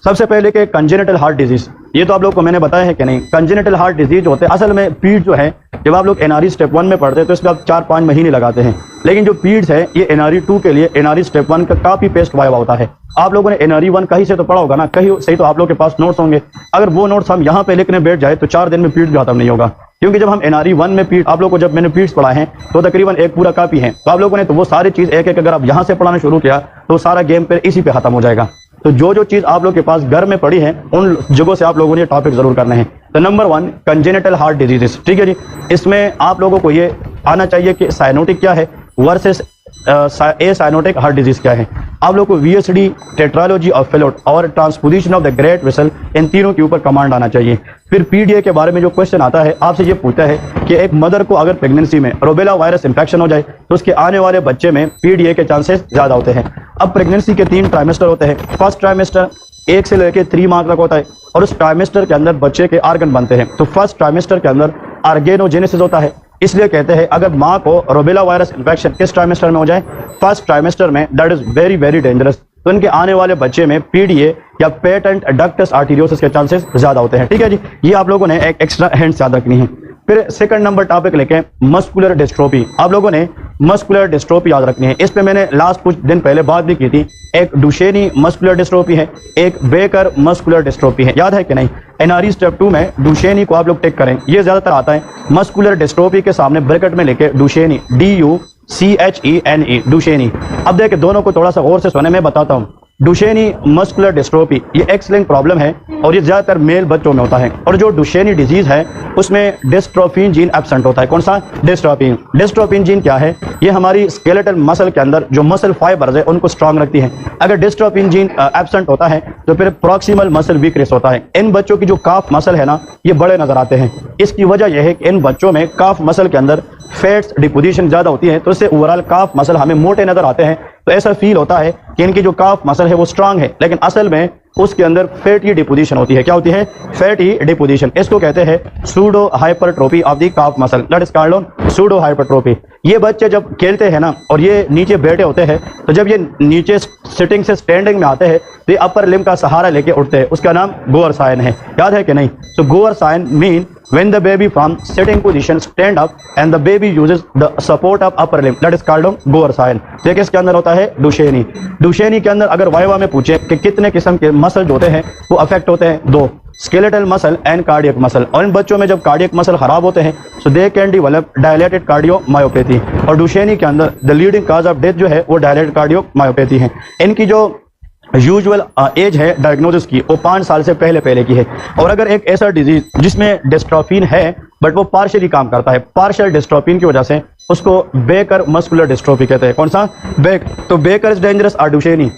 सबसे पहले कि कंजेनिटल हार्ट डिजीज, ये तो आप लोग को मैंने बताया है कि नहीं। कंजेनिटल हार्ट डिजीज होते हैं, असल में पीड जो है, जब आप लोग एनआरई स्टेप 1 में पढ़ते हैं तो इसमें आप 4-5 महीने लगाते हैं, लेकिन जो पीड्स है ये एनआरई 2 के लिए एनआरई स्टेप 1 का कापी पेस्ट वाया होता है। आप लोगों ने एनआरई 1 कहीं से तो पढ़ा होगा ना, कहीं से तो आप लोग के पास नोट्स होंगे। अगर वो नोट्स हम यहाँ पे लिखने बैठ जाए तो 4 दिन में पीड भी खत्म नहीं होगा, क्योंकि जब हम एनआरई 1 में पीड, आप लोग को जब मैंने पीड्स पढ़ाए हैं तो तकरीबन एक पूरा कापी है, तो आप लोगों ने तो वो सारी चीज़ एक एक अगर आप यहाँ से पढ़ाना शुरू किया तो सारा गेम पे इसी पे खत्म हो जाएगा। तो जो जो चीज़ आप लोग के पास घर में पड़ी है उन जगहों से आप लोगों ने टॉपिक जरूर करने हैं। तो नंबर 1 कंजेनिटल हार्ट डिजीजेस, ठीक है जी। इसमें आप लोगों को ये आना चाहिए कि साइनोटिक क्या है versus acyanotic heart disease क्या है। आप लोग को वीएसडी, टेट्रालॉजी ऑफ फेलोट और transposition of the great vessel, इन तीनों के ऊपर कमांड आना चाहिए। फिर पीडीए के बारे में जो क्वेश्चन आता है आपसे ये पूछता है कि एक मदर को अगर प्रेगनेंसी में रोबेला वायरस इंफेक्शन हो जाए तो उसके आने वाले बच्चे में पीडीए के चांसेस ज़्यादा होते हैं। अब प्रेगनेंसी के 3 ट्राइमेस्टर होते हैं। फर्स्ट ट्राइमेस्टर 1 से लेकर 3 माह तक होता है और उस ट्राइमेस्टर के अंदर बच्चे के आर्गन बनते हैं। तो फर्स्ट ट्राइमेस्टर के अंदर ऑर्गेनोजेनेसिस होता है, इसलिए कहते हैं अगर माँ को रोबेला वायरस इंफेक्शन किस ट्राइमेस्टर में हो जाए, फर्स्ट ट्राइमेस्टर में, that is very very dangerous. तो इनके आने वाले बच्चे में पीडीए या पेटेंट डक्टस आर्टीरियोसिस के चांसेस ज्यादा होते हैं, ठीक है जी। ये आप लोगों ने एक एक्स्ट्रा हैंड्स याद रखनी है। फिर सेकंड नंबर टॉपिक लेके मस्कुलर डिस्ट्रोफी, आप लोगों ने मस्कुलर डिस्ट्रोफी याद रखनी है। इस पे मैंने लास्ट कुछ दिन पहले बात भी की थी। एक डुशेनी मस्कुलर डिस्ट्रोफी है, एक बेकर मस्कुलर डिस्ट्रोफी है, याद है कि नहीं। एनआरई स्टेप 2 में डुशेनी को आप लोग टेक करें, ये ज्यादातर आता है। मस्कुलर डिस्ट्रोफी के सामने ब्रैकेट में लेके डुशेनी, DUCHENE, डुशेनी। अब देखिए दोनों को थोड़ा सा गौर से सुने, मैं बताता हूँ। डुशेनी मस्कुलर डिस्ट्रोफी ये एक्स लिंक्ड प्रॉब्लम है और ये ज़्यादातर मेल बच्चों में होता है। और जो डुशेनी डिजीज है उसमें डिस्ट्रोफिन जीन एब्सेंट होता है। कौन सा? डिस्ट्रोफिन। डिस्ट्रोफिन जीन क्या है? ये हमारी स्केलेटल मसल के अंदर जो मसल फाइबर्स है उनको स्ट्रांग रखती है। अगर डिस्ट्रोफिन जीन एब्सेंट होता है तो फिर प्रॉक्सिमल मसल वीकनेस होता है। इन बच्चों की जो काफ मसल है ना, ये बड़े नजर आते हैं। इसकी वजह यह है कि इन बच्चों में काफ मसल के अंदर फैट्स डिपोजिशन ज़्यादा होती है, तो इससे ओवरऑल काफ मसल हमें मोटे नजर आते हैं। तो ऐसा फील होता है कि इनकी जो काफ मसल है वो स्ट्रांग है, लेकिन असल में उसके अंदर फैटी डिपोजिशन होती है। क्या होती है? Fatty deposition. इसको कहते हैं pseudo hypertrophy of the calf muscle, that is called pseudo hypertrophy. ये बच्चे जब खेलते हैं ना और ये नीचे बैठे होते हैं, तो जब ये नीचे सिटिंग से स्टैंडिंग में आते हैं तो ये अपर लिम्ब का सहारा लेके उठते हैं। उसका नाम गोअर साइन है, याद है कि नहीं। So Gower sign mean when the baby from sitting position stand up and the baby uses the support of upper limb, that is called Gower sign. देखिए इसके अंदर होता है डुशेनी। डुशेनी के अंदर अगर वाइवा में पूछे कि कितने किस्म के मसल होते हैं वो अफेक्ट होते हैं, 2, skeletal muscle and cardiac muscle. और इन बच्चों में जब कार्डियक मसल खराब होते हैं so they can develop dilated cardiomyopathy. और डुशेनी के अंदर the leading cause of death जो है वो डायलेटेड कार्डियोमायोपैथी है। इनकी जो यूजुअल एज है डायग्नोसिस की वो 5 साल से पहले की है। और अगर एक ऐसा डिजीज जिसमें डिस्ट्रोफिन है बट वो पार्शियली काम करता है, पार्शियल डिस्ट्रोफिन की वजह से उसको बेकर मस्कुलर डिस्ट्रोफी कहते हैं। कौन सा? बेक। तो बेकर इज डेंजरस और डुशेनी।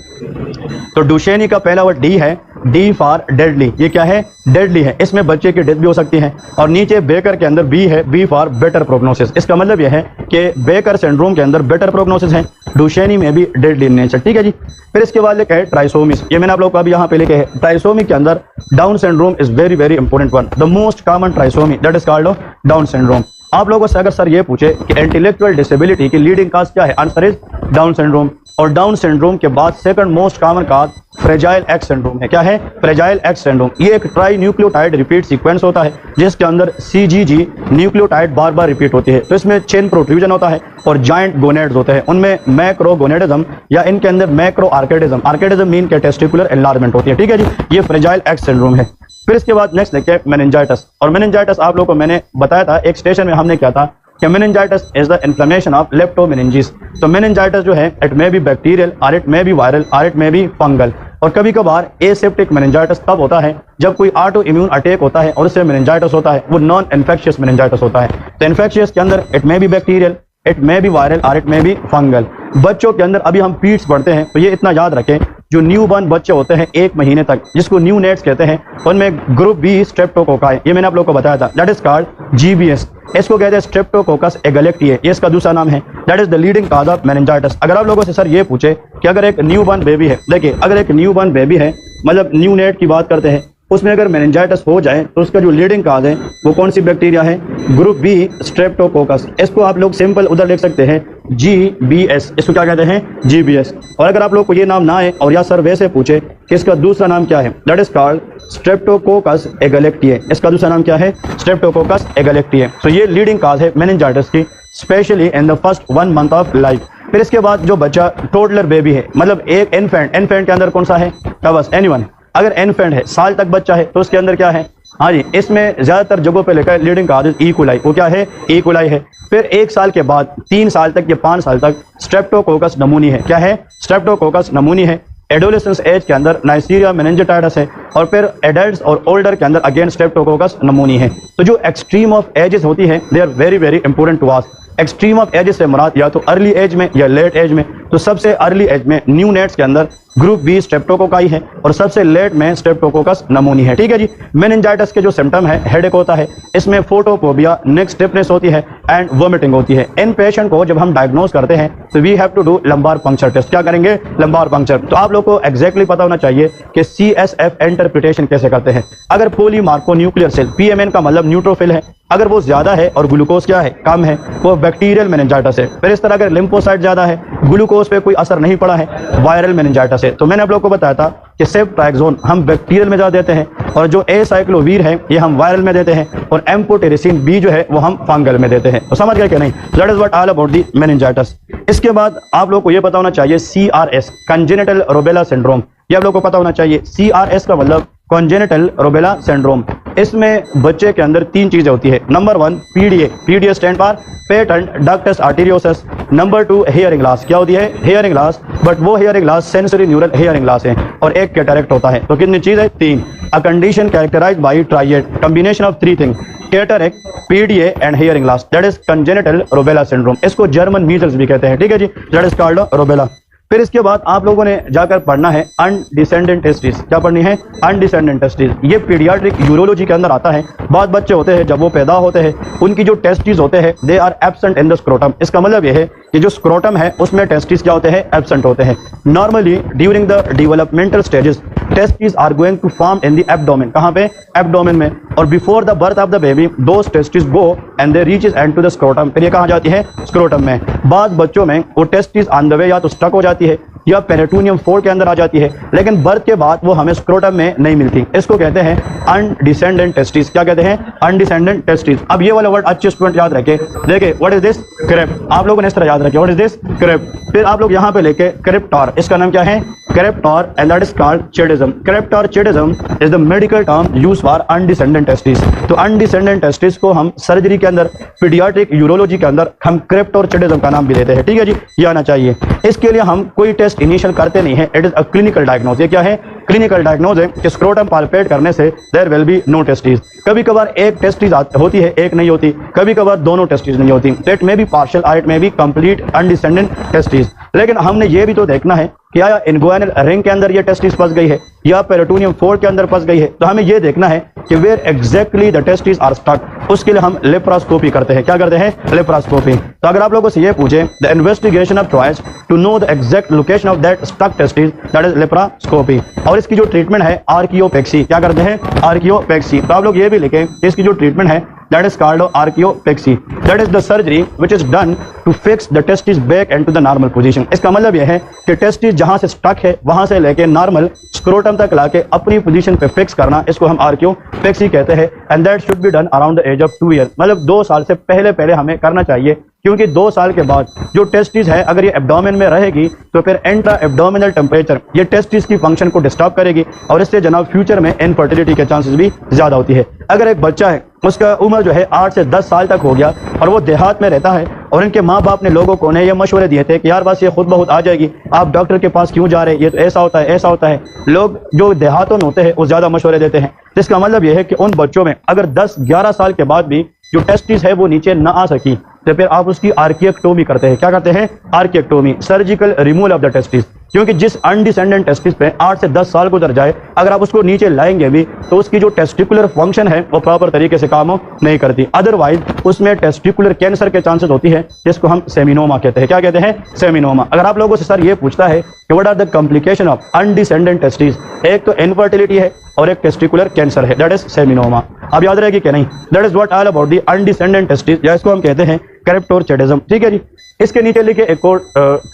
तो डुशेनी का पहला वर्ड डी है, डी फॉर डेडली। ये क्या है? डेडली है। इसमें बच्चे की डेथ भी हो सकती है। और नीचे बेकर के अंदर बी है, बी फॉर बेटर प्रोग्नोसिस। इसका मतलब यह है कि बेकर सिंड्रोम के अंदर बेटर प्रोग्नोसिस है, डुशेनी में भी डेडली नेचर, ठीक है जी। फिर इसके बाद लिखा है ट्राइसोमिस, ये मैंने आप लोगों को अभी यहाँ पे लिखे है। ट्राइसोमी के अंदर down syndrome is very very important one, the most common trisomy that is called Down syndrome. आप लोगों से अगर सर ये पूछे कि इंटेलेक्चुअल डिसेबिलिटी की लीडिंग काज क्या है, आंसर इज डाउन सिंड्रोम। और डाउन सिंड्रोम के बाद second most common cause fragile x syndrome है। क्या है? Fragile x syndrome. ये एक ट्राई न्यूक्लियोटाइड रिपीट सीक्वेंस होता है जिसके अंदर CGG न्यूक्लियोटाइड बार बार रिपीट होती है। तो इसमें चेन प्रोट्रूजन होता है और जॉइंट गोनेड्स होते हैं, उनमें मैक्रो गोनेडिज्म या इनके अंदर मैक्रो आर्केडिज्म, आर्केडिज्म मीन के टेस्टिकुलर एनलार्जमेंट होती है, ठीक है जी। ये फ्रेजाइल एक्स सिंड्रोम है। फिर इसके बाद नेक्स्ट देखिए मेनिंजाइटिस। और मेनिंजाइटिस आप लोगों को मैंने बताया था एक स्टेशन में हमने क्या था कि meningitis is the inflammation of leptomeninges. तो मेनिंजाइटिस जो है इट मे बी बैक्टीरियल और इट मे बी वायरल और इट मे बी फंगल। और कभी कभार एसेप्टिक मेनिंजाइटिस तब होता है जब कोई ऑटो इम्यून अटैक होता है और उससे मेनिंजाइटिस होता है, वो नॉन इन्फेक्शियस मेनिंजाइटिस होता है। तो इन्फेक्शियस के अंदर it may be bacterial, it may be viral और इट मे बी फंगल। बच्चों के अंदर अभी हम पीड्स पढ़ते हैं तो ये इतना याद रखें, जो न्यू बॉर्न बच्चे होते हैं 1 महीने तक, जिसको न्यू नेट्स कहते हैं, उनमें ग्रुप बी स्ट्रेप्टोकोकाई, ये मैंने आप लोगों को बताया था, दैट इज कॉल्ड GBS। इसको कहते हैं स्ट्रेप्टोकोकस एगलेक्टिए, ये इसका दूसरा नाम है, that is the leading cause of meningitis. अगर आप लोगों से सर ये पूछे कि अगर एक न्यू बॉर्न बेबी है, देखिए अगर एक न्यू बॉर्न बेबी है मतलब न्यू नेट की बात करते हैं, उसमें अगर मेनिंजाइटिस हो जाए तो उसका जो लीडिंग काज है वो कौन सी बैक्टीरिया है? Group B streptococcus. इसको आप लोग सिंपल उधर लिख सकते हैं GBS। इसको क्या कहते हैं? GBS। और अगर आप लोग को ये नाम ना आए और या सर वैसे पूछे कि इसका दूसरा नाम क्या है, दैट इज कॉल्ड स्ट्रेप्टोकोकस एगलेक्टिए। इसका दूसरा नाम क्या है? स्ट्रेप्टोकोकस एगलेक्टिए। तो ये लीडिंग काज है मेनिंजाइटिस की, specially in the first 1 month of life. फिर इसके बाद जो बच्चा टोडलर बेबी है, मतलब एक इन्फेंट के अंदर कौन सा है? टबस, एनीवन। अगर इन्फेंट है, साल तक बच्चा है, तो उसके अंदर क्या है? हाँ जी, इसमें ज्यादातर जगहों पे लिखा है लीडिंग काज ई कोलाई। वो क्या है? ई कोलाई है। फिर 1 साल के बाद 3 साल तक या 5 साल तक स्ट्रेप्टोकोकस नमूनी है। क्या है? स्ट्रेप्टोकोकस नमूनी है। एडोलेसेंस एज के अंदर नाइसीरिया मेनिंजाइटिस है। और फिर एडल्ट्स और ओल्डर के अंदर अगेन स्ट्रेप्टोकोकस नमूनी है। तो जो एक्सट्रीम ऑफ एजेस होती है, they are very very important to us. Extreme of age से मुराद या तो अर्ली एज में या लेट एज में। तो सबसे अर्ली एज में न्यू नेट्स के अंदर ग्रुप बी स्ट्रेप्टोकोकाई है और सबसे लेट में स्ट्रेप्टोकोकस नमूनी है। ठीक है जी। मेनिंजाइटिस के जो सिम्टम है, हेडेक होता है, इसमें फोटोफोबिया, नेक स्टिफनेस होती है एंड वोमिटिंग होती है। इन पेशेंट को जब हम डायग्नोज करते हैं तो we have to do lumbar puncture test. क्या करेंगे? Lumbar puncture. तो आप लोग को एग्जैक्टली पता होना चाहिए कि CSF इंटरप्रिटेशन कैसे करते हैं। अगर पॉलीमार्कोन्यूक्लियर सेल, PMN का मतलब न्यूट्रोफिल है, अगर वो ज्यादा है और ग्लूकोज क्या है? कम है, वो बैक्टीरियल मेनिंजाइटिस है। फिर इस तरह अगर लिम्फोसाइट ज्यादा है, ग्लूकोज पे कोई असर नहीं पड़ा है, वायरल मेनिंजाइटिस है। तो मैंने आप लोग को बताया था कि सेफ्ट्राक्सोन हम बैक्टीरियल में ज्यादा देते हैं और जो एसाइक्लोवीर है ये हम वायरल में देते हैं और एम्फोटेरिसिन B जो है वो हम फंगल में देते हैं। तो समझ गए कि नहीं? That is what all about the meningitis. इसके बाद आप लोग को ये पता होना चाहिए CRS, कंजेनिटल रूबेला सिंड्रोम। ये आप लोग को पता होना चाहिए। CRS का मतलब कॉन्जेनिटल रूबेला सिंड्रोम। इसमें बच्चे के अंदर 3 चीजें होती है। Number 1 PDA stand for patent ductus arteriosus. Number 2 hearing loss. क्या होती है? हेयरिंग लॉस, बट वो hearing loss sensory neural hearing loss है। और एक कैटरेक्ट होता है। तो कितनी चीज है? 3। A condition characterized by triad combination of 3 thing, cataract, PDA and hearing loss, that is congenital rubella syndrome. इसको जर्मन मीजल्स भी कहते हैं। ठीक है जी, दैट इज कॉल्ड रूबेला। फिर इसके बाद आप लोगों ने जाकर पढ़ना है अनडिसेंडेंट टेस्टिस। क्या पढ़नी है? Undescended testis. ये पीडियाट्रिक यूरोलॉजी के अंदर आता है। बहुत बच्चे होते हैं जब वो पैदा होते हैं उनकी जो टेस्टिस होते हैं they are absent in the scrotum. इसका मतलब ये है कि जो स्क्रोटम है उसमें टेस्टिस क्या होते हैं? एब्सेंट होते हैं। Normally during the developmental stages testis are going to form in the abdomen. कहाँ पे? एब्डोमेन में। और before the birth of the baby those testis go and they reaches and to the scrotum. फिर ये कहाँ जाती है? स्क्रोटम में। बाद बच्चों में वो टेस्टिस ऑन द वे या तो स्टक हो जाती है या पेरिटोनियम फोल्ड के अंदर आ जाती है, लेकिन बर्थ के बाद वो हमें स्क्रोटम में नहीं मिलती। इसको कहते हैं अनडिसेंडेंट टेस्टिस। क्या कहते हैं? Undescended testis. अब ये वाला वर्ड अच्छे स्टूडेंट याद रखे। देखिए व्हाट इज दिस? क्रेप। आप लोगों ने इस तरह याद रखे, व्हाट इज दिस? क्रेप। फिर आप लोग यहाँ पे लेके क्रेप्टॉर, इसका नाम क्या है? Cryptor and that is called chidism. Cryptorchidism is the medical term used for undescended testis. तो अनडिसेंडेंट टेस्टिस को हम सर्जरी के अंदर, पीडियाट्रिक यूरोलॉजी के अंदर हम क्रेप्टॉर चेडिज्म का नाम भी देते हैं। ठीक है जी, ये आना चाहिए। इसके लिए हम कोई टेस्ट इनिशियल करते नहीं है। It is a clinical diagnose. ये क्या है? क्लिनिकल डायग्नोज है कि स्क्रोटम पाल्पेट करने से there will be no testis. कभी कभार एक टेस्टिस होती है, एक नहीं होती। कभी कभार दोनों टेस्टिस नहीं होती। इट में भी पार्शियल और इट में भी कंप्लीट अनडिसेंडेंट टेस्टिस। लेकिन हमने ये भी तो देखना है कि या इनगुइनल रिंग के अंदर ये टेस्टिस फंस गई है या पेरिटोनियम फोल्ड के अंदर फंस गई है। तो हमें ये देखना है कि where exactly the testis are stuck. उसके लिए हम लेप्रास्कोपी करते हैं। क्या करते हैं? लेप्रास्कोपी। तो अगर आप लोगों से ये पूछे the investigation of choice to know the exact location of that stuck testis, that is laparoscopy. और इसकी जो ट्रीटमेंट है आर्कियोपेक्सी। क्या करते हैं? आर्कियोपेक्सी। तो आप लोग ये भी लिखें, इसकी जो ट्रीटमेंट है that is called archaeopexy. That is the surgery which is done to fix the testis back into the normal position. इसका मतलब यह है कि टेस्टिस जहां से स्टक है वहां से लेके नॉर्मल स्क्रोटम तक लाके अपनी पोजीशन पे फिक्स करना, इसको हम आर्कियोपेक्सी कहते हैं। And that should be done around the age of 2 year. मतलब 2 साल से पहले हमें करना चाहिए, क्योंकि 2 साल के बाद जो टेस्टिस है अगर ये एब्डोमेन में रहेगी तो फिर इंट्रा एब्डोमिनल टेम्परेचर ये टेस्टिस की फंक्शन को डिस्टर्ब करेगी और इससे जनाब फ्यूचर में इनफर्टिलिटी के चांसेस भी ज्यादा होती है। अगर एक बच्चा है उसका उम्र जो है 8 से 10 साल तक हो गया और वो देहात में रहता है और इनके माँ बाप ने लोगों को ये मशवरे दिए थे कि यार बस ये खुद बहुत आ जाएगी, आप डॉक्टर के पास क्यों जा रहे हैं, ये तो ऐसा होता है ऐसा होता है। लोग जो देहातों में होते हैं वो ज्यादा मशवरे देते हैं। जिसका मतलब यह है कि उन बच्चों में अगर 10-11 साल के बाद भी जो टेस्टिस है वो नीचे ना आ सकी तो फिर आप उसकी आर्किएक्टोमी करते हैं। क्या करते हैं? Orchiectomy, surgical removal of the testis. क्योंकि जिस अनडिसेंडेंट टेस्टिस पे 8 से 10 साल गुजर जाए अगर आप उसको नीचे लाएंगे भी तो उसकी जो टेस्टिकुलर फंक्शन है वो प्रॉपर तरीके से काम नहीं करती। अदरवाइज उसमें टेस्टिकुलर कैंसर के चांसेस होती है, जिसको हम सेमिनोमा कहते हैं। क्या कहते हैं? सेमिनोमा। अगर आप लोगों से सर ये पूछता है कि what are the complication of undescended testis, एक तो इनफर्टिलिटी है, और एक टेस्टिकुलर कैंसर है, दैट इज सेमिनोमा। अब याद रहेगी कि नहीं, that is what all about the undescended testis, या इसको हम कहते हैं क्रिप्टोरचिडिज्म। ठीक है जी। इसके नीचे लिखे एक और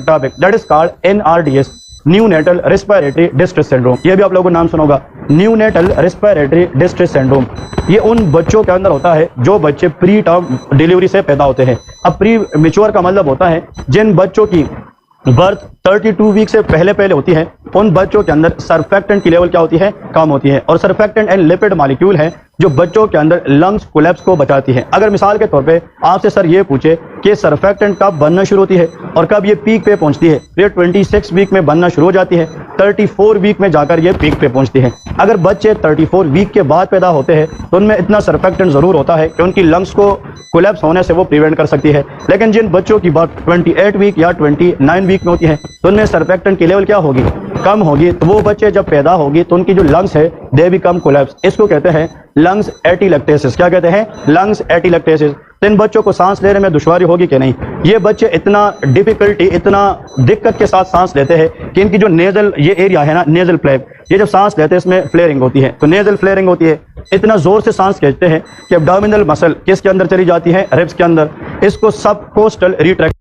topic, that is called NRDS, neonatal respiratory distress syndrome. ये भी आप लोगों को नाम सुना होगा, न्यूनेटल रेस्पिरेटरी डिस्ट्रेस सिंड्रोम। ये उन बच्चों के अंदर होता है जो बच्चे प्री टर्म डिलीवरी से पैदा होते हैं। अब प्री मैच्योर का मतलब होता है जिन बच्चों की बर्थ 32 वीक से पहले होती है, उन बच्चों के अंदर सर्फेक्टेंट की लेवल क्या होती है, कम होती है। और सर्फेक्टेंट एंड लिपिड मॉलिक्यूल है जो बच्चों के अंदर लंग्स कोलैप्स को बचाती है। अगर मिसाल के तौर पे आपसे सर ये पूछे कि सर्फेक्टेंट कब बनना शुरू होती है और कब ये पीक पे पहुंचती है, ये 26 वीक में बनना शुरू हो जाती है, 34 वीक में जाकर ये पीक पे पहुंचती है। अगर बच्चे 34 वीक के बाद पैदा होते हैं तो उनमें इतना सर्फेक्टेंट जरूर होता है कि उनकी लंग्स को कोलैप्स होने से वो प्रिवेंट कर सकती है। लेकिन जिन बच्चों की बात 28 वीक या 29 वीक में होती है तो उनमें सर्फेक्टेंट की लेवल क्या होगी, कम होगी। तो वो बच्चे जब पैदा होगी तो उनकी जो लंग्स है दे बिकम कोलैप्स। इसको कहते हैं लंग्स एटिलेक्टेसिस। क्या कहते हैं, लंग्स एटिलेक्टेसिस। तो इन बच्चों को सांस लेने में दुश्वारी होगी कि नहीं, ये बच्चे इतना डिफिकल्टी, इतना दिक्कत के साथ सांस लेते हैं कि इनकी जो नेजल ये एरिया है ना, नेजल फ्लैप, ये जब सांस लेते हैं इसमें फ्लेयरिंग होती है। तो नेजल फ्लेयरिंग होती है, इतना जोर से सांस खींचते हैं कि एब्डोमिनल मसल किसके अंदर चली जाती है, रिब्स के अंदर। इसको सबकोस्टल रिट्रैक्शन